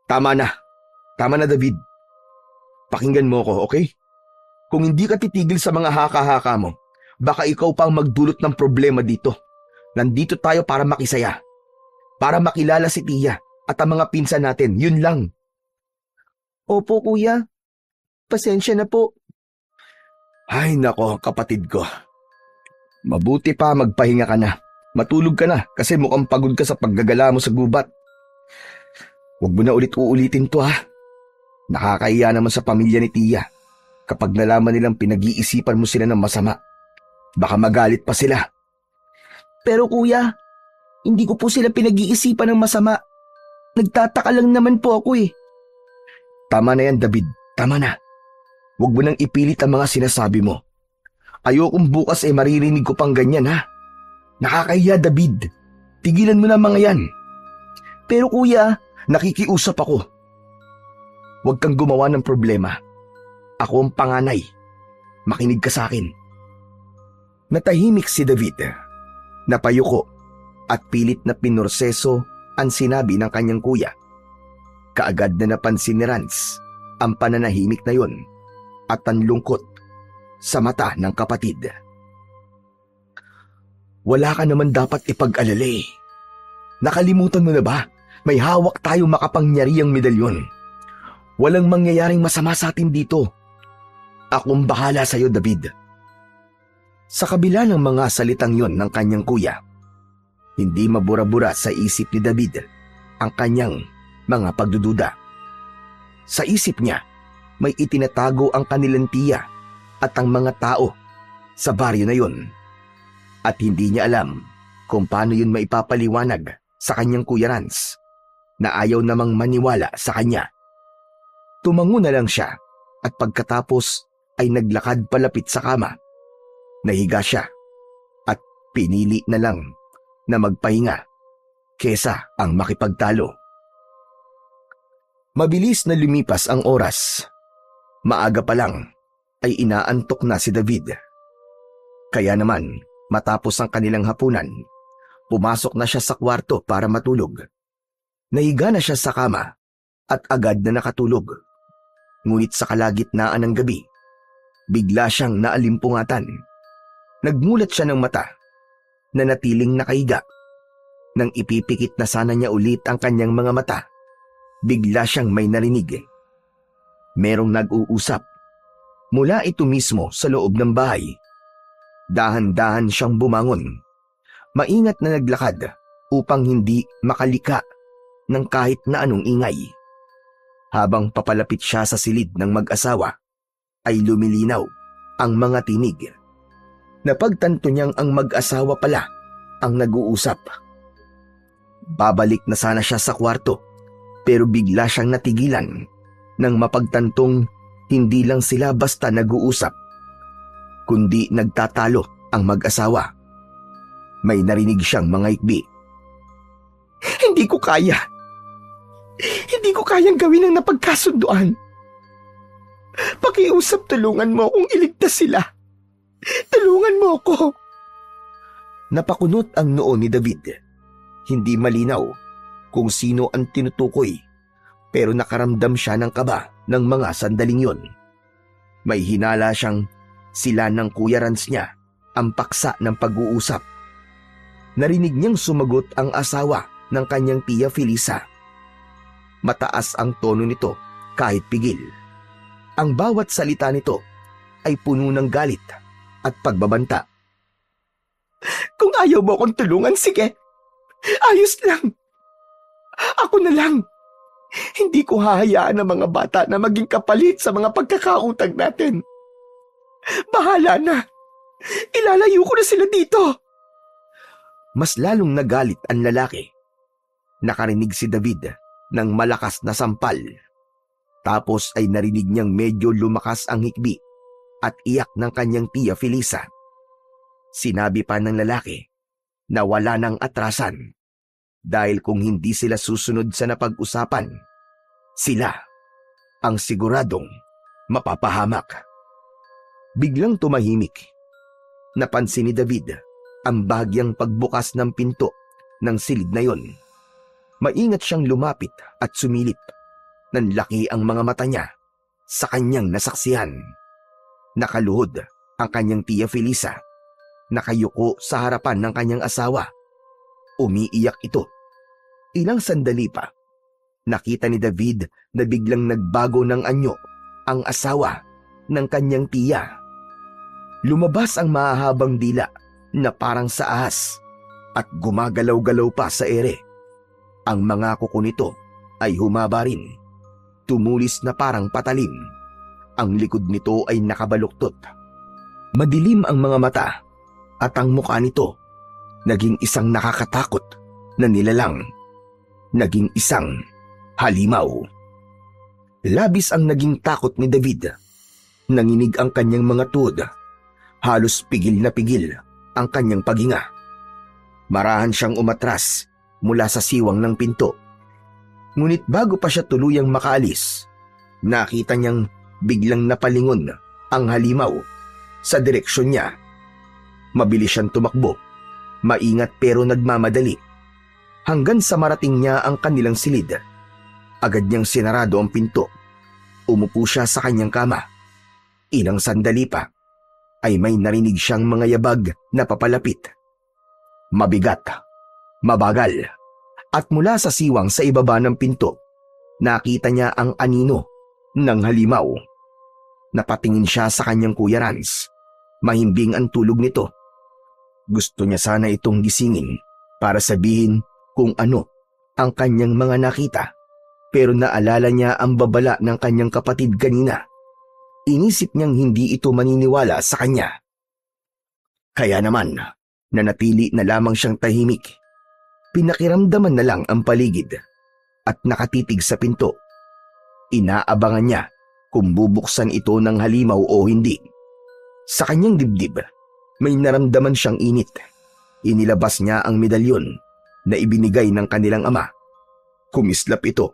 Tama na. Tama na, David. Pakinggan mo ko, okay? Kung hindi ka titigil sa mga haka-haka mo, baka ikaw pa ang magdulot ng problema dito. Nandito tayo para makisaya. Para makilala si Tia at ang mga pinsan natin, yun lang. Opo kuya. Pasensya na po. Ay nako, kapatid ko. Mabuti pa magpahinga ka na. Matulog ka na kasi mukhang pagod ka sa paggagala mo sa gubat. Huwag mo na ulit-uulitin to ha. Nakakahiya naman sa pamilya ni Tia kapag nalaman nilang pinag-iisipan mo sila ng masama. Baka magalit pa sila. Pero kuya, hindi ko po sila pinag-iisipan ng masama. Nagtataka lang naman po ako eh. Tama na yan, David. Tama na. Huwag mo nang ipilit ang mga sinasabi mo. Ayokong bukas maririnig ko pang ganyan ha. Nakakahiya, David. Tigilan mo na mga yan. Pero kuya, nakikiusap ako. Huwag kang gumawa ng problema. Ako ang panganay. Makinig ka sa akin. Natahimik si David. Napayuko at pilit na pinurseso ang sinabi ng kanyang kuya. Kaagad na napansin ni Rans ang pananahimik na yun at ang lungkot sa mata ng kapatid. Wala ka naman dapat ipag-alala eh. Nakalimutan mo na ba? May hawak tayong makapangyarihang medalyon. Walang mangyayaring masama sa atin dito. Akong bahala sa'yo, David. Sa kabila ng mga salitang yon ng kanyang kuya, hindi mabura-bura sa isip ni David ang kanyang mga pagdududa. Sa isip niya, may itinatago ang kanilang tiya at ang mga tao sa baryo na yon. At hindi niya alam kung paano yun maipapaliwanag sa kanyang kuya Rans na ayaw namang maniwala sa kanya. Tumango na lang siya at pagkatapos ay naglakad palapit sa kama. Nahiga siya at pinili na lang na magpahinga kesa ang makipagtalo. Mabilis na lumipas ang oras. Maaga pa lang ay inaantok na si David. Kaya naman, matapos ang kanilang hapunan, pumasok na siya sa kwarto para matulog. Nahiga na siya sa kama at agad na nakatulog. Ngunit sa kalagitnaan ng gabi, bigla siyang naalimpungatan. Nagmulat siya ng mata, nanatiling nakahiga. Nang ipipikit na sana niya ulit ang kanyang mga mata, bigla siyang may narinig. Merong nag-uusap. Mula ito mismo sa loob ng bahay. Dahan-dahan siyang bumangon. Maingat na naglakad upang hindi makalika ng kahit na anong ingay. Habang papalapit siya sa silid ng mag-asawa, ay lumilinaw ang mga tinig. Napagtanto niyang ang mag-asawa pala ang nag-uusap. Babalik na sana siya sa kwarto, pero bigla siyang natigilan nang mapagtantong hindi lang sila basta nag-uusap, kundi nagtatalo ang mag-asawa. May narinig siyang mga ikbi. Hindi ko kaya. Hindi ko kayang gawin ang napagkasunduan. Pakiusap, tulungan mo akong iligtas sila. Tulungan mo ako. Napakunot ang noo ni David. Hindi malinaw kung sino ang tinutukoy, pero nakaramdam siya ng kaba ng mga sandaling yon. May hinala siyang sila ng kuya Rans niya ang paksa ng pag-uusap. Narinig niyang sumagot ang asawa ng kanyang tiya Felisa. Mataas ang tono nito kahit pigil. Ang bawat salita nito ay puno ng galit at pagbabanta. Kung ayaw mo akong tulungan, sige. Ayos lang. Ako na lang. Hindi ko hahayaan ang mga bata na maging kapalit sa mga pagkakautang natin. Bahala na. Ilalayo ko na sila dito. Mas lalong nagalit ang lalaki. Nakarinig si David ng malakas na sampal. Tapos ay narinig niyang medyo lumakas ang hikbi at iyak ng kanyang tiya Felisa. Sinabi pa ng lalaki na wala nang atrasan dahil kung hindi sila susunod sa napag-usapan, sila ang siguradong mapapahamak. Biglang tumahimik. Napansin ni David ang bahagyang pagbukas ng pinto ng silid na yon. Maingat siyang lumapit at sumilip. Nanlaki ang mga mata niya sa kanyang nasaksihan. Nakaluhod ang kanyang tiya Felisa. Nakayuko sa harapan ng kanyang asawa. Umiiyak ito. Ilang sandali pa, nakita ni David na biglang nagbago ng anyo ang asawa ng kanyang tiya. Lumabas ang mahahabang dila na parang sa ahas at gumagalaw-galaw pa sa ere. Ang mga kuko nito ay humaba rin. Tumulis na parang patalim. Ang likod nito ay nakabaluktot. Madilim ang mga mata at ang mukha nito naging isang nakakatakot na nilalang. Naging isang halimaw. Labis ang naging takot ni David. Nanginig ang kanyang mga tuhod. Halos pigil na pigil ang kanyang paghinga. Marahan siyang umatras mula sa siwang ng pinto. Ngunit bago pa siya tuluyang makaalis, nakita niyang biglang napalingon ang halimaw sa direksyon niya. Mabilis siyang tumakbo, maingat pero nagmamadali, hanggang sa marating niya ang kanilang silid. Agad niyang sinarado ang pinto. Umupo siya sa kanyang kama. Ilang sandali pa ay may narinig siyang mga yabag na papalapit. Mabigat, mabagal, at mula sa siwang sa ibaba ng pinto, nakita niya ang anino ng halimaw. Napatingin siya sa kanyang kuya Rans. Mahimbing ang tulog nito. Gusto niya sana itong gisingin para sabihin kung ano ang kanyang mga nakita, pero naalala niya ang babala ng kanyang kapatid kanina. Inisip niyang hindi ito maniniwala sa kanya. Kaya naman, nanatili na lamang siyang tahimik. Pinakiramdaman na lang ang paligid at nakatitig sa pinto. Inaabangan niya kung bubuksan ito ng halimaw o hindi. Sa kanyang dibdib, may naramdaman siyang init. Inilabas niya ang medalyon na ibinigay ng kanilang ama. Kumislap ito.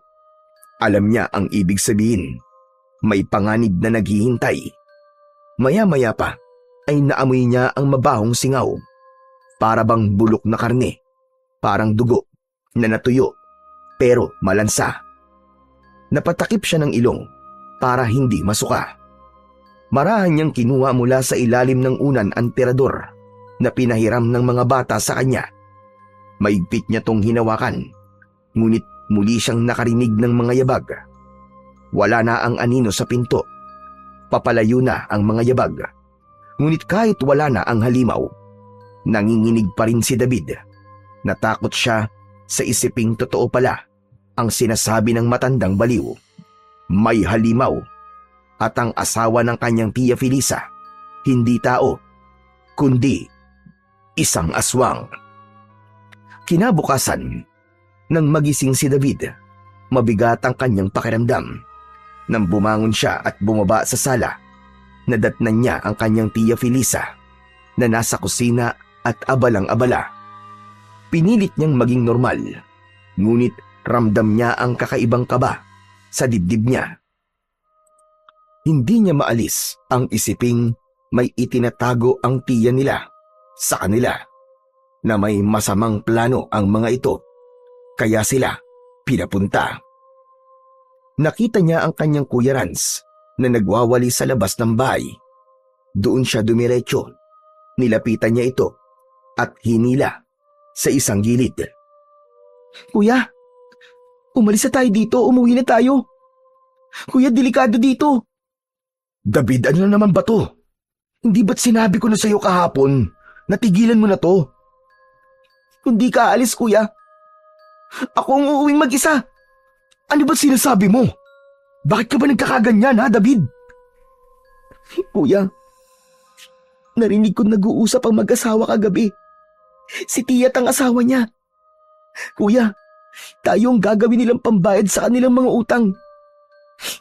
Alam niya ang ibig sabihin. May panganib na naghihintay. Maya-maya pa ay naamoy niya ang mabahong singaw. Para bang bulok na karne. Parang dugo na natuyo pero malansa. Napatakip siya ng ilong para hindi masuka. Marahan niyang kinuha mula sa ilalim ng unan ang tirador na pinahiram ng mga bata sa kanya. Maigpit niya tong hinawakan, ngunit muli siyang nakarinig ng mga yabag. Wala na ang anino sa pinto. Papalayo na ang mga yabag. Ngunit kahit wala na ang halimaw, nanginginig pa rin si David. Natakot siya sa isiping totoo pala ang sinasabi ng matandang baliw. May halimaw at ang asawa ng kanyang tiya Felisa, hindi tao, kundi isang aswang. Kinabukasan, nang magising si David, mabigat ang kanyang pakiramdam. Nang bumangon siya at bumaba sa sala, nadatnan niya ang kanyang tiya Felisa na nasa kusina at abalang-abala. Pinilit niyang maging normal, ngunit ramdam niya ang kakaibang kaba sa dibdib niya. Hindi niya maalis ang isiping may itinatago ang tiya nila sa kanila, na may masamang plano ang mga ito, kaya sila pinapunta. Nakita niya ang kanyang Kuya Rans na nagwawali sa labas ng bahay. Doon siya dumiretso. Nilapitan niya ito at hinila sa isang gilid. Kuya, umalis na tayo dito, umuwi na tayo. Kuya, delikado dito. David, ano na naman ba to? Hindi ba't sinabi ko na sa'yo kahapon? Natigilan mo na to. Kung di ka aalis, kuya, ako ang uuwing mag-isa. Ano ba't sinasabi mo? Bakit ka ba nagkakaganyan, ha, David? Kuya, narinig ko nag-uusap ang mag-asawa kagabi. Si Tia at ang asawa niya. Kuya, tayo ang gagawin nilang pambayad sa kanilang mga utang.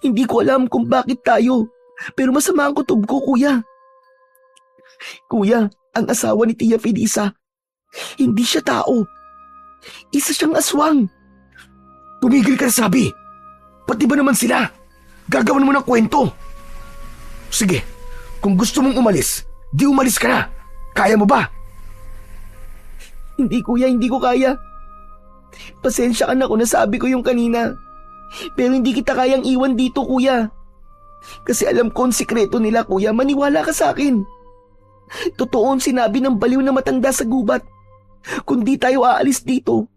Hindi ko alam kung bakit tayo, pero masama ang kutob ko, kuya. Kuya, ang asawa ni Tia Felisa, hindi siya tao. Isa siyang aswang. Tumigil ka na, sabi. Pati ba naman sila? Gagawan mo ng kwento. Sige, kung gusto mong umalis, di umalis ka na. Kaya mo ba? Hindi, kuya, hindi ko kaya. Pasensya ka na kung nasabi ko yung kanina. Pero hindi kita kayang iwan dito, kuya. Kasi alam ko ang sikreto nila, kuya. Maniwala ka sa akin. Totoo ang sinabi ng baliw na matanda sa gubat. Kung di tayo aalis dito,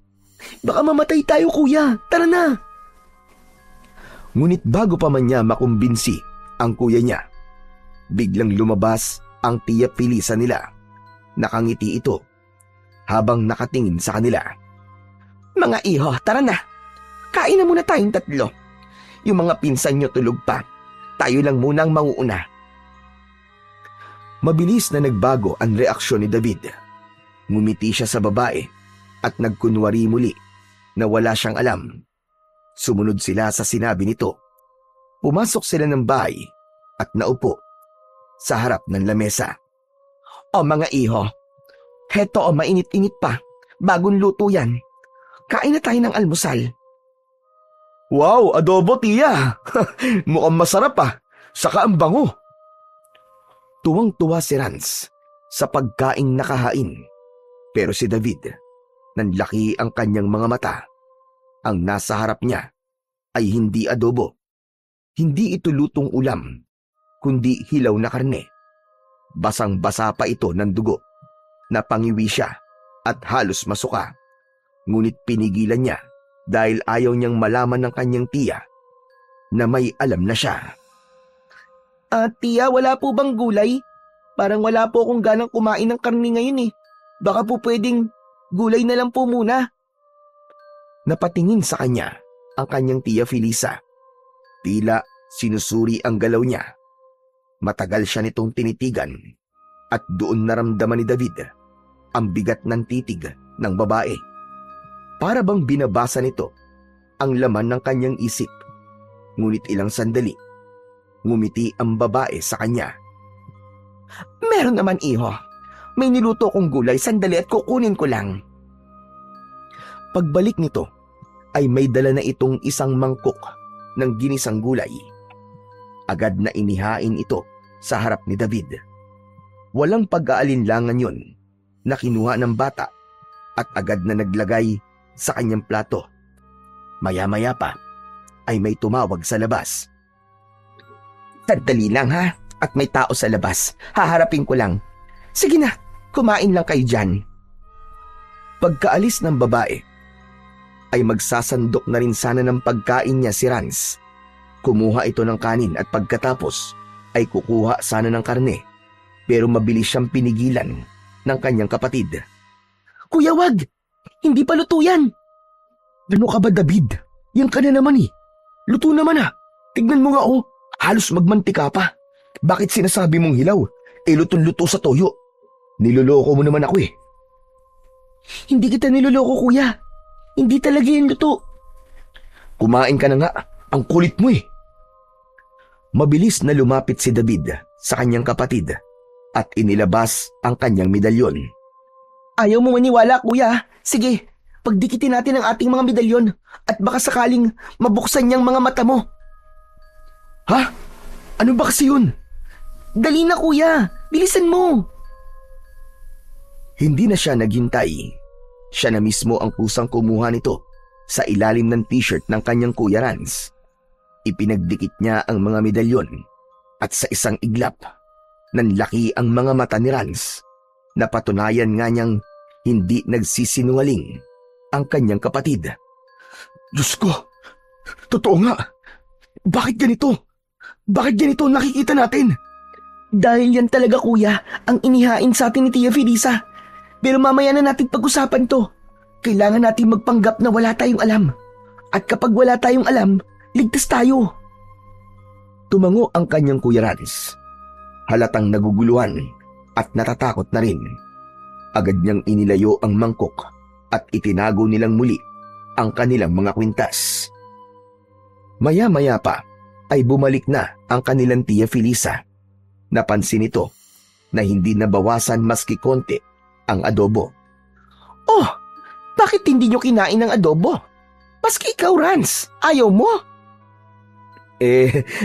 baka mamatay tayo, kuya. Tara na. Ngunit bago pa man niya makumbinsi ang kuya niya, biglang lumabas ang tiya Felisa nila. Nakangiti ito habang nakatingin sa kanila. Mga iho, tara na. Kain na muna tayong tatlo. Yung mga pinsan nyo tulog pa. Tayo lang muna ang mauuna. Mabilis na nagbago ang reaksyon ni David. Ngumiti siya sa babae at nagkunwari muli na wala siyang alam. Sumunod sila sa sinabi nito. Pumasok sila ng bahay at naupo sa harap ng lamesa. O mga iho, heto o mainit-init pa. Bagong luto yan. Kain na tayo ng almusal. Wow, adobo, tiya! Mukhang masarap ah. Saka ang bango. Tuwang-tuwa si Rans sa pagkaing nakahain. Pero si David, nanlaki ang kanyang mga mata. Ang nasa harap niya ay hindi adobo. Hindi ito lutong ulam, kundi hilaw na karne. Basang-basa pa ito ng dugo. Napangiwi siya at halos masuka. Ngunit pinigilan niya dahil ayaw niyang malaman ng kanyang tiya na may alam na siya. Tiya, wala po bang gulay? Parang wala po akong ganang kumain ng karne ngayon eh. Baka po pwedeng gulay na lang po muna. Napatingin sa kanya ang kanyang tiya Felisa. Tila sinusuri ang galaw niya. Matagal siya nitong tinitigan at doon naramdaman ni David ang bigat ng titig ng babae. Para bang binabasa nito ang laman ng kanyang isip. Ngunit ilang sandali, ngumiti ang babae sa kanya. Meron naman, iho. May niluto kong gulay, sandali at kukunin ko lang. Pagbalik nito ay may dala na itong isang mangkok ng ginisang gulay. Agad na inihain ito sa harap ni David. Walang pag-aalinlangan yon na kinuha ng bata at agad na naglagay sa kanyang plato. Maya-maya pa ay may tumawag sa labas. Sandali lang ha, at may tao sa labas. Haharapin ko lang. Sige na, kumain lang kayo dyan. Pagkaalis ng babae, ay magsasandok na rin sana ng pagkain niya si Rans. Kumuha ito ng kanin at pagkatapos ay kukuha sana ng karne, pero mabilis siyang pinigilan ng kanyang kapatid. Kuya, wag! Hindi pa luto yan! Ano ka ba, David? Yan ka na naman eh. Luto naman ah. Tignan mo nga oh, halos magmantika pa. Bakit sinasabi mong hilaw? Lutong-luto sa toyo. Niloloko mo naman ako eh. Hindi kita niloloko, kuya. Hindi talaga yan luto. Kumain ka na nga. Ang kulit mo eh. Mabilis na lumapit si David sa kanyang kapatid at inilabas ang kanyang medalyon. Ayaw mo maniwala, kuya. Sige, pagdikitin natin ang ating mga medalyon at baka sakaling mabuksan niyang mga mata mo. Ha? Ano ba kasi yun? Dali na, kuya. Bilisan mo. Hindi na siya naghintay. Siya na mismo ang kusang kumuha nito sa ilalim ng t-shirt ng kanyang kuya Rans. Ipinagdikit niya ang mga medalyon at sa isang iglap, nanlaki ang mga mata ni Rans. Napatunayan nga niyang hindi nagsisinungaling ang kanyang kapatid. Diyos ko! Totoo nga! Bakit ganito? Bakit ganito nakikita natin? Dahil yan talaga, kuya, ang inihain sa atin ni Tia Felisa. Pero mamaya na natin pag-usapan to. Kailangan natin magpanggap na wala tayong alam. At kapag wala tayong alam, ligtas tayo. Tumango ang kanyang kuya Rans. Halatang naguguluhan at natatakot na rin. Agad niyang inilayo ang mangkok at itinago nilang muli ang kanilang mga kwintas. Maya-maya pa ay bumalik na ang kanilang Tia Felisa. Napansin nito na hindi nabawasan maski konti ang adobo. Oh, bakit hindi nyo kinain ng adobo? Maski ikaw, Rans, ayaw mo?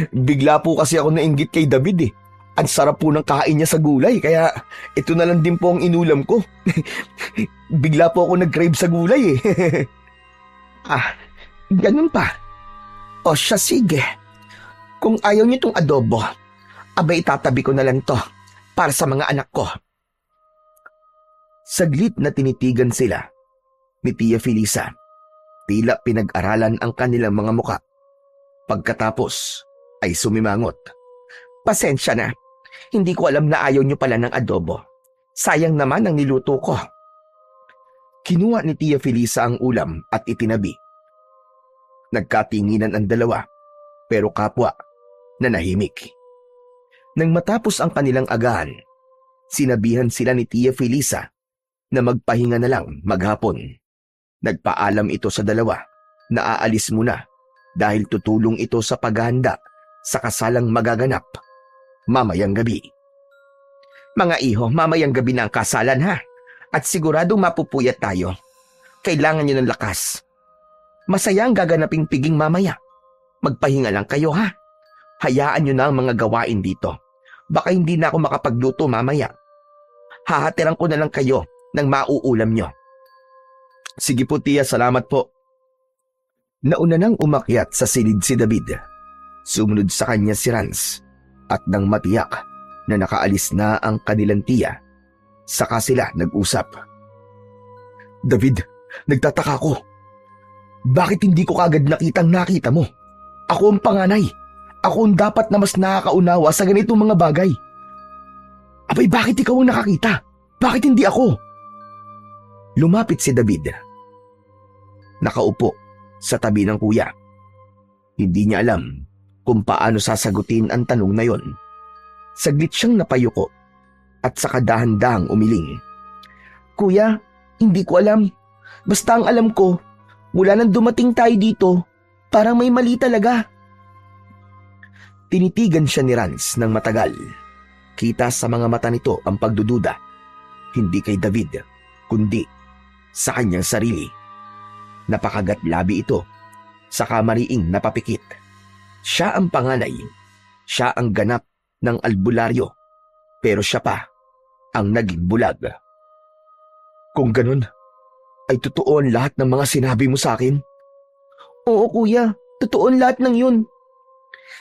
Bigla po kasi ako nainggit kay David eh. Ang sarap po ng kain niya sa gulay, kaya ito na lang din po ang inulam ko. Bigla po ako nag-crave sa gulay eh. Ganun pa. O siya, sige. Kung ayaw niyo tong adobo, abay itatabi ko na lang to para sa mga anak ko. Saglit na tinitigan sila ni Tia Felisa. Tila pinag-aralan ang kanilang mga muka. Pagkatapos ay sumimangot. Pasensya na. Hindi ko alam na ayaw niyo pala ng adobo. Sayang naman ang niluto ko. Kinuha ni Tia Felisa ang ulam at itinabi. Nagkatinginan ang dalawa, pero kapwa na nahimik. Nang matapos ang kanilang agahan, sinabihan sila ni Tia Felisa na magpahinga na lang maghapon. Nagpaalam ito sa dalawa na aalis muna dahil tutulong ito sa paghahanda sa kasalang magaganap mamayang gabi. Mga iho, mamayang gabi na ang kasalan ha. At siguradong mapupuyat tayo. Kailangan nyo ng lakas. Masaya ang gaganaping piging mamaya. Magpahinga lang kayo ha. Hayaan nyo na ang mga gawain dito. Baka hindi na ako makapagluto mamaya. Hahatiran ko na lang kayo ng mauulam nyo. Sige po, Tia, salamat po. Nauna nang umakyat sa silid si David. Sumunod sa kanya si Rans. At nang matiyak na nakaalis na ang kanilang tiya, saka sila nag-usap. David, nagtataka ko. Bakit hindi ko kagad nakita mo? Ako ang panganay. Ako ang dapat na mas nakakaunawa sa ganitong mga bagay. Abay, bakit ikaw ang nakakita? Bakit hindi ako? Lumapit si David. Nakaupo sa tabi ng kuya. Hindi niya alam kung paano sasagutin ang tanong na yon. Saglit siyang napayuko at saka dahan-dahang umiling. Kuya, hindi ko alam. Basta ang alam ko, mula nang dumating tayo dito, parang may mali talaga. Tinitigan siya ni Rans ng matagal. Kita sa mga mata nito ang pagdududa. Hindi kay David, kundi sa kanyang sarili. Napakagat labi ito, saka mariing napapikit. Siya ang panganay, siya ang ganap ng albularyo, pero siya pa ang naging bulag. Kung ganun, ay totoo ang lahat ng mga sinabi mo sa akin? Oo kuya, totoo ang lahat ng yun.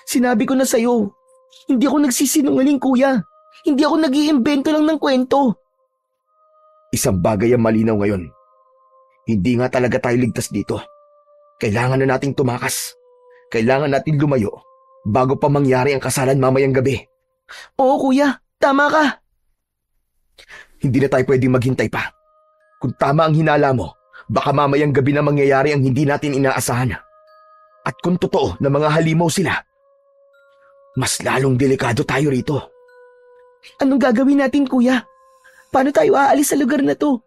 Sinabi ko na sa'yo, hindi ako nagsisinungaling kuya. Hindi ako nag-iimbento lang ng kwento. Isang bagay ang malinaw ngayon. Hindi nga talaga tayo ligtas dito. Kailangan na nating tumakas. Kailangan natin lumayo bago pa mangyari ang kasalan mamayang gabi. Oo kuya, tama ka. Hindi na tayo pwedeng maghintay pa. Kung tama ang hinala mo, baka mamayang gabi na mangyayari ang hindi natin inaasahan. At kung totoo na mga halimaw sila, mas lalong delikado tayo rito. Anong gagawin natin kuya? Paano tayo aalis sa lugar na to?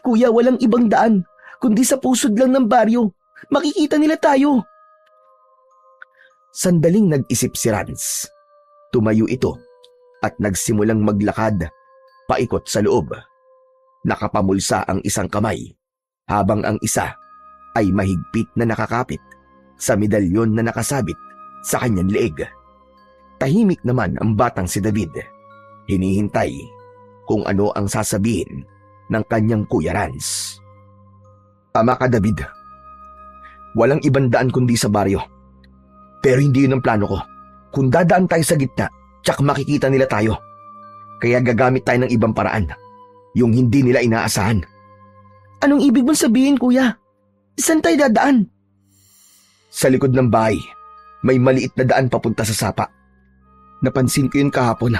Kuya, walang ibang daan, kundi sa pusod lang ng baryo. Makikita nila tayo. Sandaling nag-isip si Rans. Tumayo ito at nagsimulang maglakad paikot sa loob. Nakapamulsa ang isang kamay habang ang isa ay mahigpit na nakakapit sa medalyon na nakasabit sa kanyang leeg. Tahimik naman ang batang si David. Hinihintay kung ano ang sasabihin ng kanyang kuya Rans. Tama ka, David. Walang ibang daan kundi sa baryo. Pero hindi yun ang plano ko. Kung dadaan tayo sa gitna, tsak makikita nila tayo. Kaya gagamit tayo ng ibang paraan. Yung hindi nila inaasahan. Anong ibig mong sabihin, kuya? Saan tayo dadaan? Sa likod ng bahay, may maliit na daan papunta sa sapa. Napansin ko yun kahapon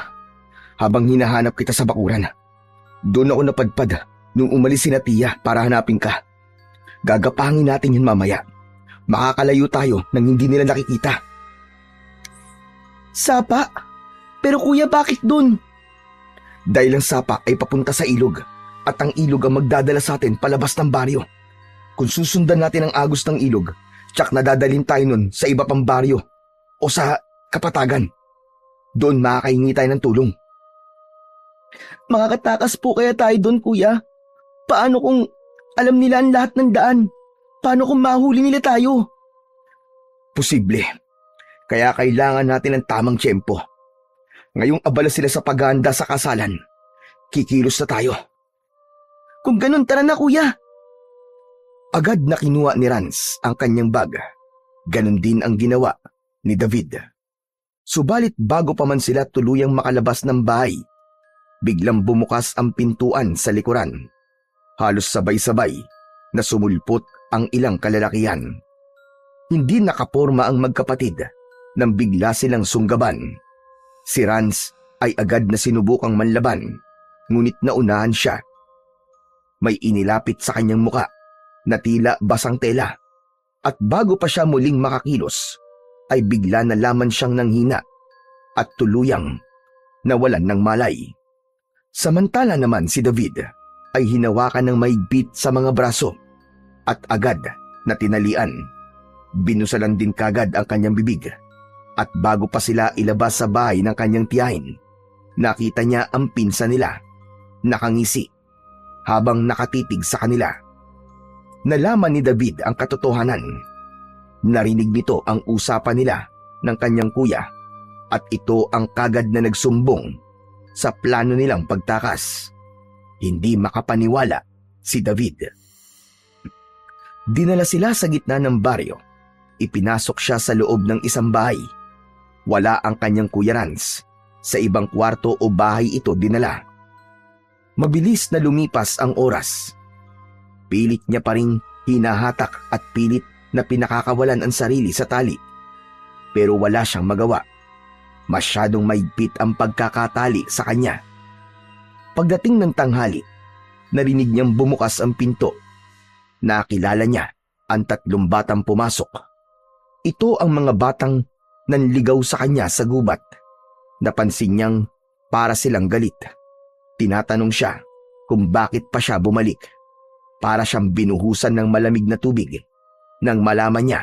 habang hinahanap kita sa bakuran. Doon ako napadpad nung umalis si Tia para hanapin ka. Gagapangin natin yun mamaya. Makakalayo tayo nang hindi nila nakikita. Sapa? Pero kuya, bakit dun? Dahil ang sapa ay papunta sa ilog at ang ilog ang magdadala sa atin palabas ng baryo. Kung susundan natin ang agos ng ilog, tsak nadadalhin tayo nun sa iba pang baryo o sa kapatagan. Doon makakahingi tayo ng tulong. Makakatakas po kaya tayo doon, kuya? Paano kung alam nila ang lahat ng daan? Paano kung mahuli nila tayo? Posible. Kaya kailangan natin ng tamang tiyempo. Ngayong abala sila sa paghahanda sa kasalan, kikilos na tayo. Kung ganun, tara na kuya. Agad na kinuha ni Rans ang kanyang bag. Ganon din ang ginawa ni David. Subalit bago pa man sila tuluyang makalabas ng bahay, biglang bumukas ang pintuan sa likuran. Halos sabay-sabay na sumulpot ang ilang kalalakihan. Hindi nakaporma ang magkapatid nang bigla silang sunggaban. Si Rans ay agad na sinubukang manlaban, ngunit naunahan siya. May inilapit sa kanyang muka na tila basang tela, at bago pa siya muling makakilos, ay bigla na laman siyang nanghina at tuluyang nawalan ng malay. Samantala naman si David ay hinawakan ng maigpit sa mga braso at agad na tinalian. Binusalan din kagad ang kanyang bibig, at bago pa sila ilabas sa bahay ng kanyang tiyahin, nakita niya ang pinsa nila, nakangisi, habang nakatitig sa kanila. Nalaman ni David ang katotohanan. Narinig nito ang usapan nila ng kanyang kuya, at ito ang kagad na nagsumbong sa plano nilang pagtakas. Hindi makapaniwala si David. Dinala sila sa gitna ng baryo. Ipinasok siya sa loob ng isang bahay. Wala ang kanyang kuya Rans. Sa ibang kwarto o bahay ito dinala. Mabilis na lumipas ang oras. Pilit niya pa ring hinahatak at pilit na pinakakawalan ang sarili sa tali. Pero wala siyang magawa. Masyadong maigpit ang pagkakatali sa kanya Pagdating ng tanghali, narinig niyang bumukas ang pinto. Nakilala niya ang 3 batang pumasok. Ito ang mga batang nanligaw sa kanya sa gubat. Napansin niyang para silang galit. Tinatanong siya kung bakit pa siya bumalik. Para siyang binuhusan ng malamig na tubig nang malaman niya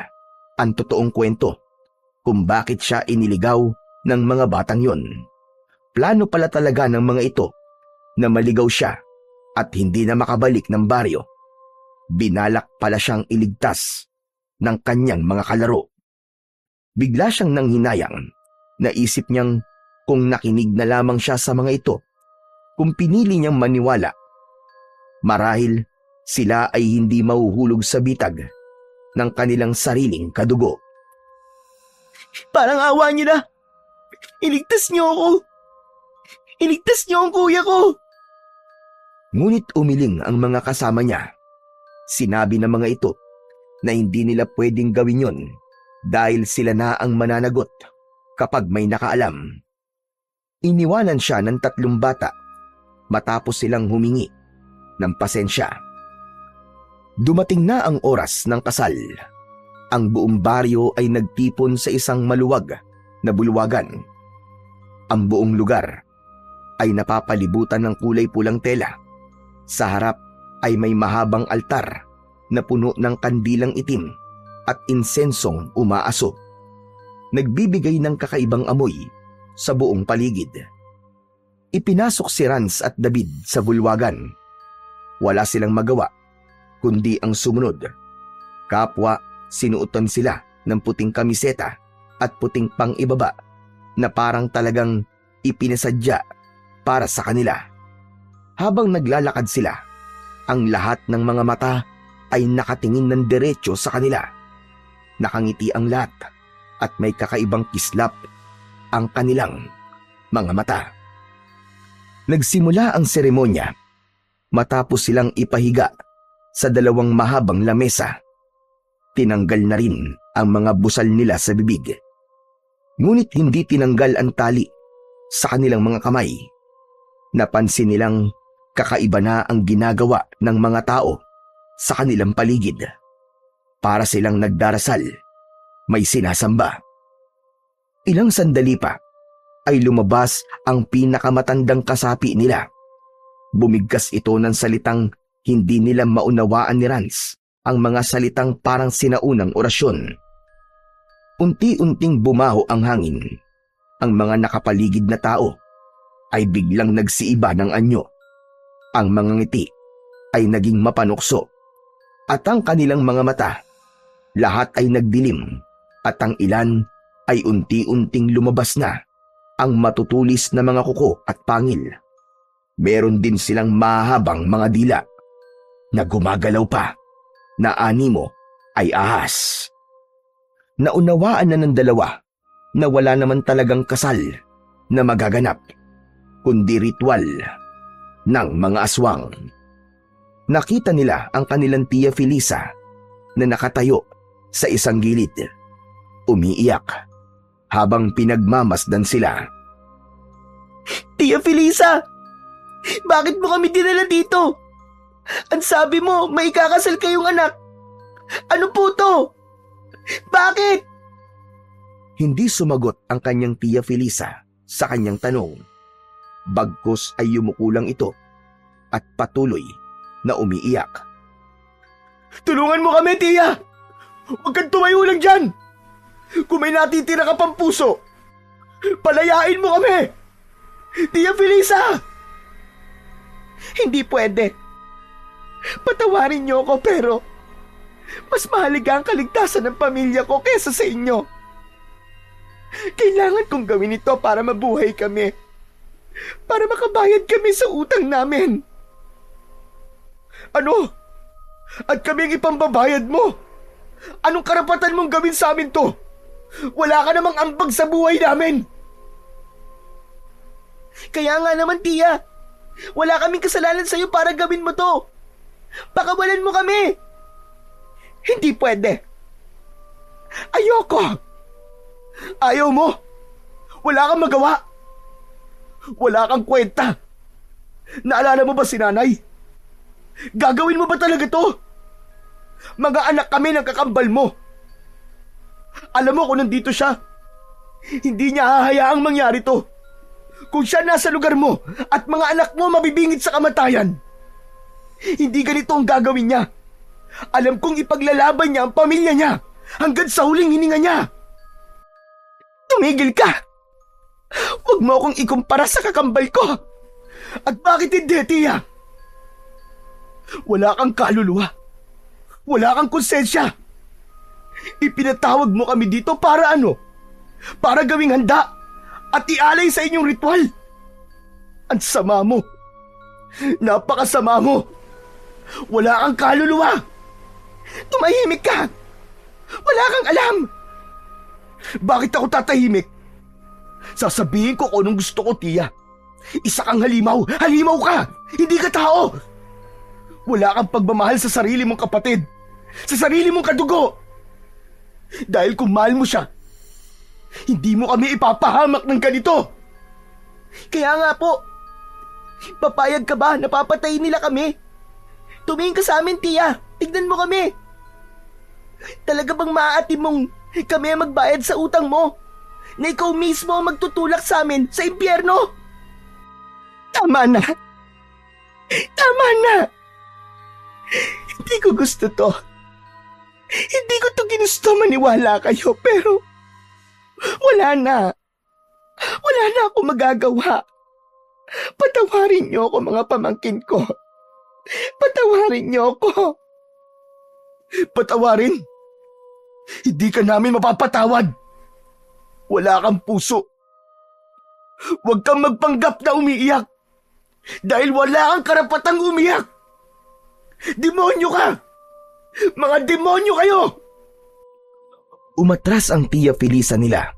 ang totoong kwento kung bakit siya iniligaw ng mga batang yon. Plano pala talaga ng mga ito na maligaw siya at hindi na makabalik ng baryo. Binalak pala siyang iligtas ng kanyang mga kalaro. Bigla siyang nanghinayang. Naisip niyang kung nakinig na lamang siya sa mga ito, kung pinili niyang maniwala, marahil sila ay hindi mahuhulog sa bitag ng kanilang sariling kadugo. Parang awa niyo na. Iligtas niyo ako. Iligtas niyo ang kuya ko. Ngunit umiling ang mga kasama niya. Sinabi ng mga ito na hindi nila pwedeng gawin yon dahil sila na ang mananagot kapag may nakaalam. Iniwanan siya ng 3 bata matapos silang humingi ng pasensya. Dumating na ang oras ng kasal. Ang buong baryo ay nagtipon sa isang maluwag na bulwagan. Ang buong lugar ay napapalibutan ng kulay pulang tela. Sa harap ay may mahabang altar na puno ng kandilang itim at insensong umaaso. Nagbibigay ng kakaibang amoy sa buong paligid. Ipinasok si Rans at David sa bulwagan. Wala silang magawa kundi ang sumunod. Kapwa sinuotan sila ng puting kamiseta at puting pang-ibaba na parang talagang ipinasadya para sa kanila. Habang naglalakad sila, ang lahat ng mga mata ay nakatingin ng diretso sa kanila. Nakangiti ang lahat at may kakaibang kislap ang kanilang mga mata. Nagsimula ang seremonya matapos silang ipahiga sa 2 mahabang lamesa. Tinanggal na rin ang mga busal nila sa bibig. Ngunit hindi tinanggal ang tali sa kanilang mga kamay. Napansin nilang kakaiba na ang ginagawa ng mga tao sa kanilang paligid. Para silang nagdarasal, may sinasamba. Ilang sandali pa ay lumabas ang pinakamatandang kasapi nila. Bumigkas ito ng salitang hindi nila maunawaan ni Rans, ang mga salitang parang sinaunang orasyon. Unti-unting bumaho ang hangin. Ang mga nakapaligid na tao ay biglang nagsiiba ng anyo. Ang mga ngiti ay naging mapanukso at ang kanilang mga mata, lahat ay nagdilim at ang ilan ay unti-unting lumabas na ang matutulis na mga kuko at pangil. Meron din silang mahabang mga dila na gumagalaw pa na animo ay ahas. Naunawaan na ng dalawa na wala naman talagang kasal na magaganap, kundi ritual ng mga aswang. Nakita nila ang kanilang tiya Felisa na nakatayo sa isang gilid, umiiyak habang pinagmamasdan sila. Tia Felisa! Bakit mo kami dinala dito? Ang sabi mo, may ikakasal kayong anak. Ano po to? Bakit? Hindi sumagot ang kanyang tiya Felisa sa kanyang tanong. Bagkus ay yumukulang ito at patuloy na umiiyak. Tulungan mo kami, tiya! Huwag kang tumayo lang dyan! Kung may natitira ka pang puso, palayain mo kami! Tia Felisa! Hindi pwede. Patawarin niyo ako pero mas mahalaga ang kaligtasan ng pamilya ko kesa sa inyo. Kailangan kong gawin ito para mabuhay kami. Para makabayad kami sa utang namin. Ano? At kami ang ipambabayad mo? Anong karapatan mong gawin sa amin to? Wala ka namang ambag sa buhay namin. Kaya nga naman, tiya. Wala kaming kasalanan sa'yo para gawin mo to. Pakawalan mo kami. Hindi pwede. Ayoko. Ayaw mo. Wala kang magawa. Wala kang kwenta. Naalala mo ba si nanay? Gagawin mo ba talaga to? Mga anak kami ng kakambal mo. Alam mo kung nandito siya, hindi niya hahayaang mangyari to. Kung siya nasa lugar mo at mga anak mo mabibingit sa kamatayan, hindi ganito ang gagawin niya. Alam kong ipaglalaban niya ang pamilya niya hanggang sa huling hininga niya. Tumigil ka! Huwag mo akong ikumpara sa kakambal ko. At bakit hindi, Tia? Wala kang kaluluwa. Wala kang konsensya. Ipinatawag mo kami dito para ano? Para gawing handa at ialay sa inyong ritual. Ang sama mo. Napakasama mo. Wala kang kaluluwa. Tumahimik ka. Wala kang alam. Bakit ako tatahimik? Sasabihin ko kung anong gusto ko, Tia. Isa kang halimaw. Halimaw ka. Hindi ka tao. Wala kang pagmamahal sa sarili mong kapatid. Sa sarili mong kadugo. Dahil kung mahal mo siya, hindi mo kami ipapahamak ng ganito. Kaya nga po, papayag ka ba na papatayin nila kami? Tumingin ka sa amin, Tia. Tignan mo kami. Talaga bang maaatim mong kami ang magbayad sa utang mo? Na ikaw mismo ang magtutulak sa amin sa impyerno? Tama na. Tama na. Hindi ko gusto to. Hindi ko to ginusto maniwala kayo, pero wala na. Wala na akong magagawa. Patawarin niyo ako, mga pamangkin ko. Patawarin niyo ako. Patawarin? Hindi ka namin mapapatawad. Wala kang puso. Huwag kang magpanggap na umiiyak. Dahil wala kang karapatang umiyak. Demonyo ka! Mga demonyo kayo! Umatras ang Tia Felisa nila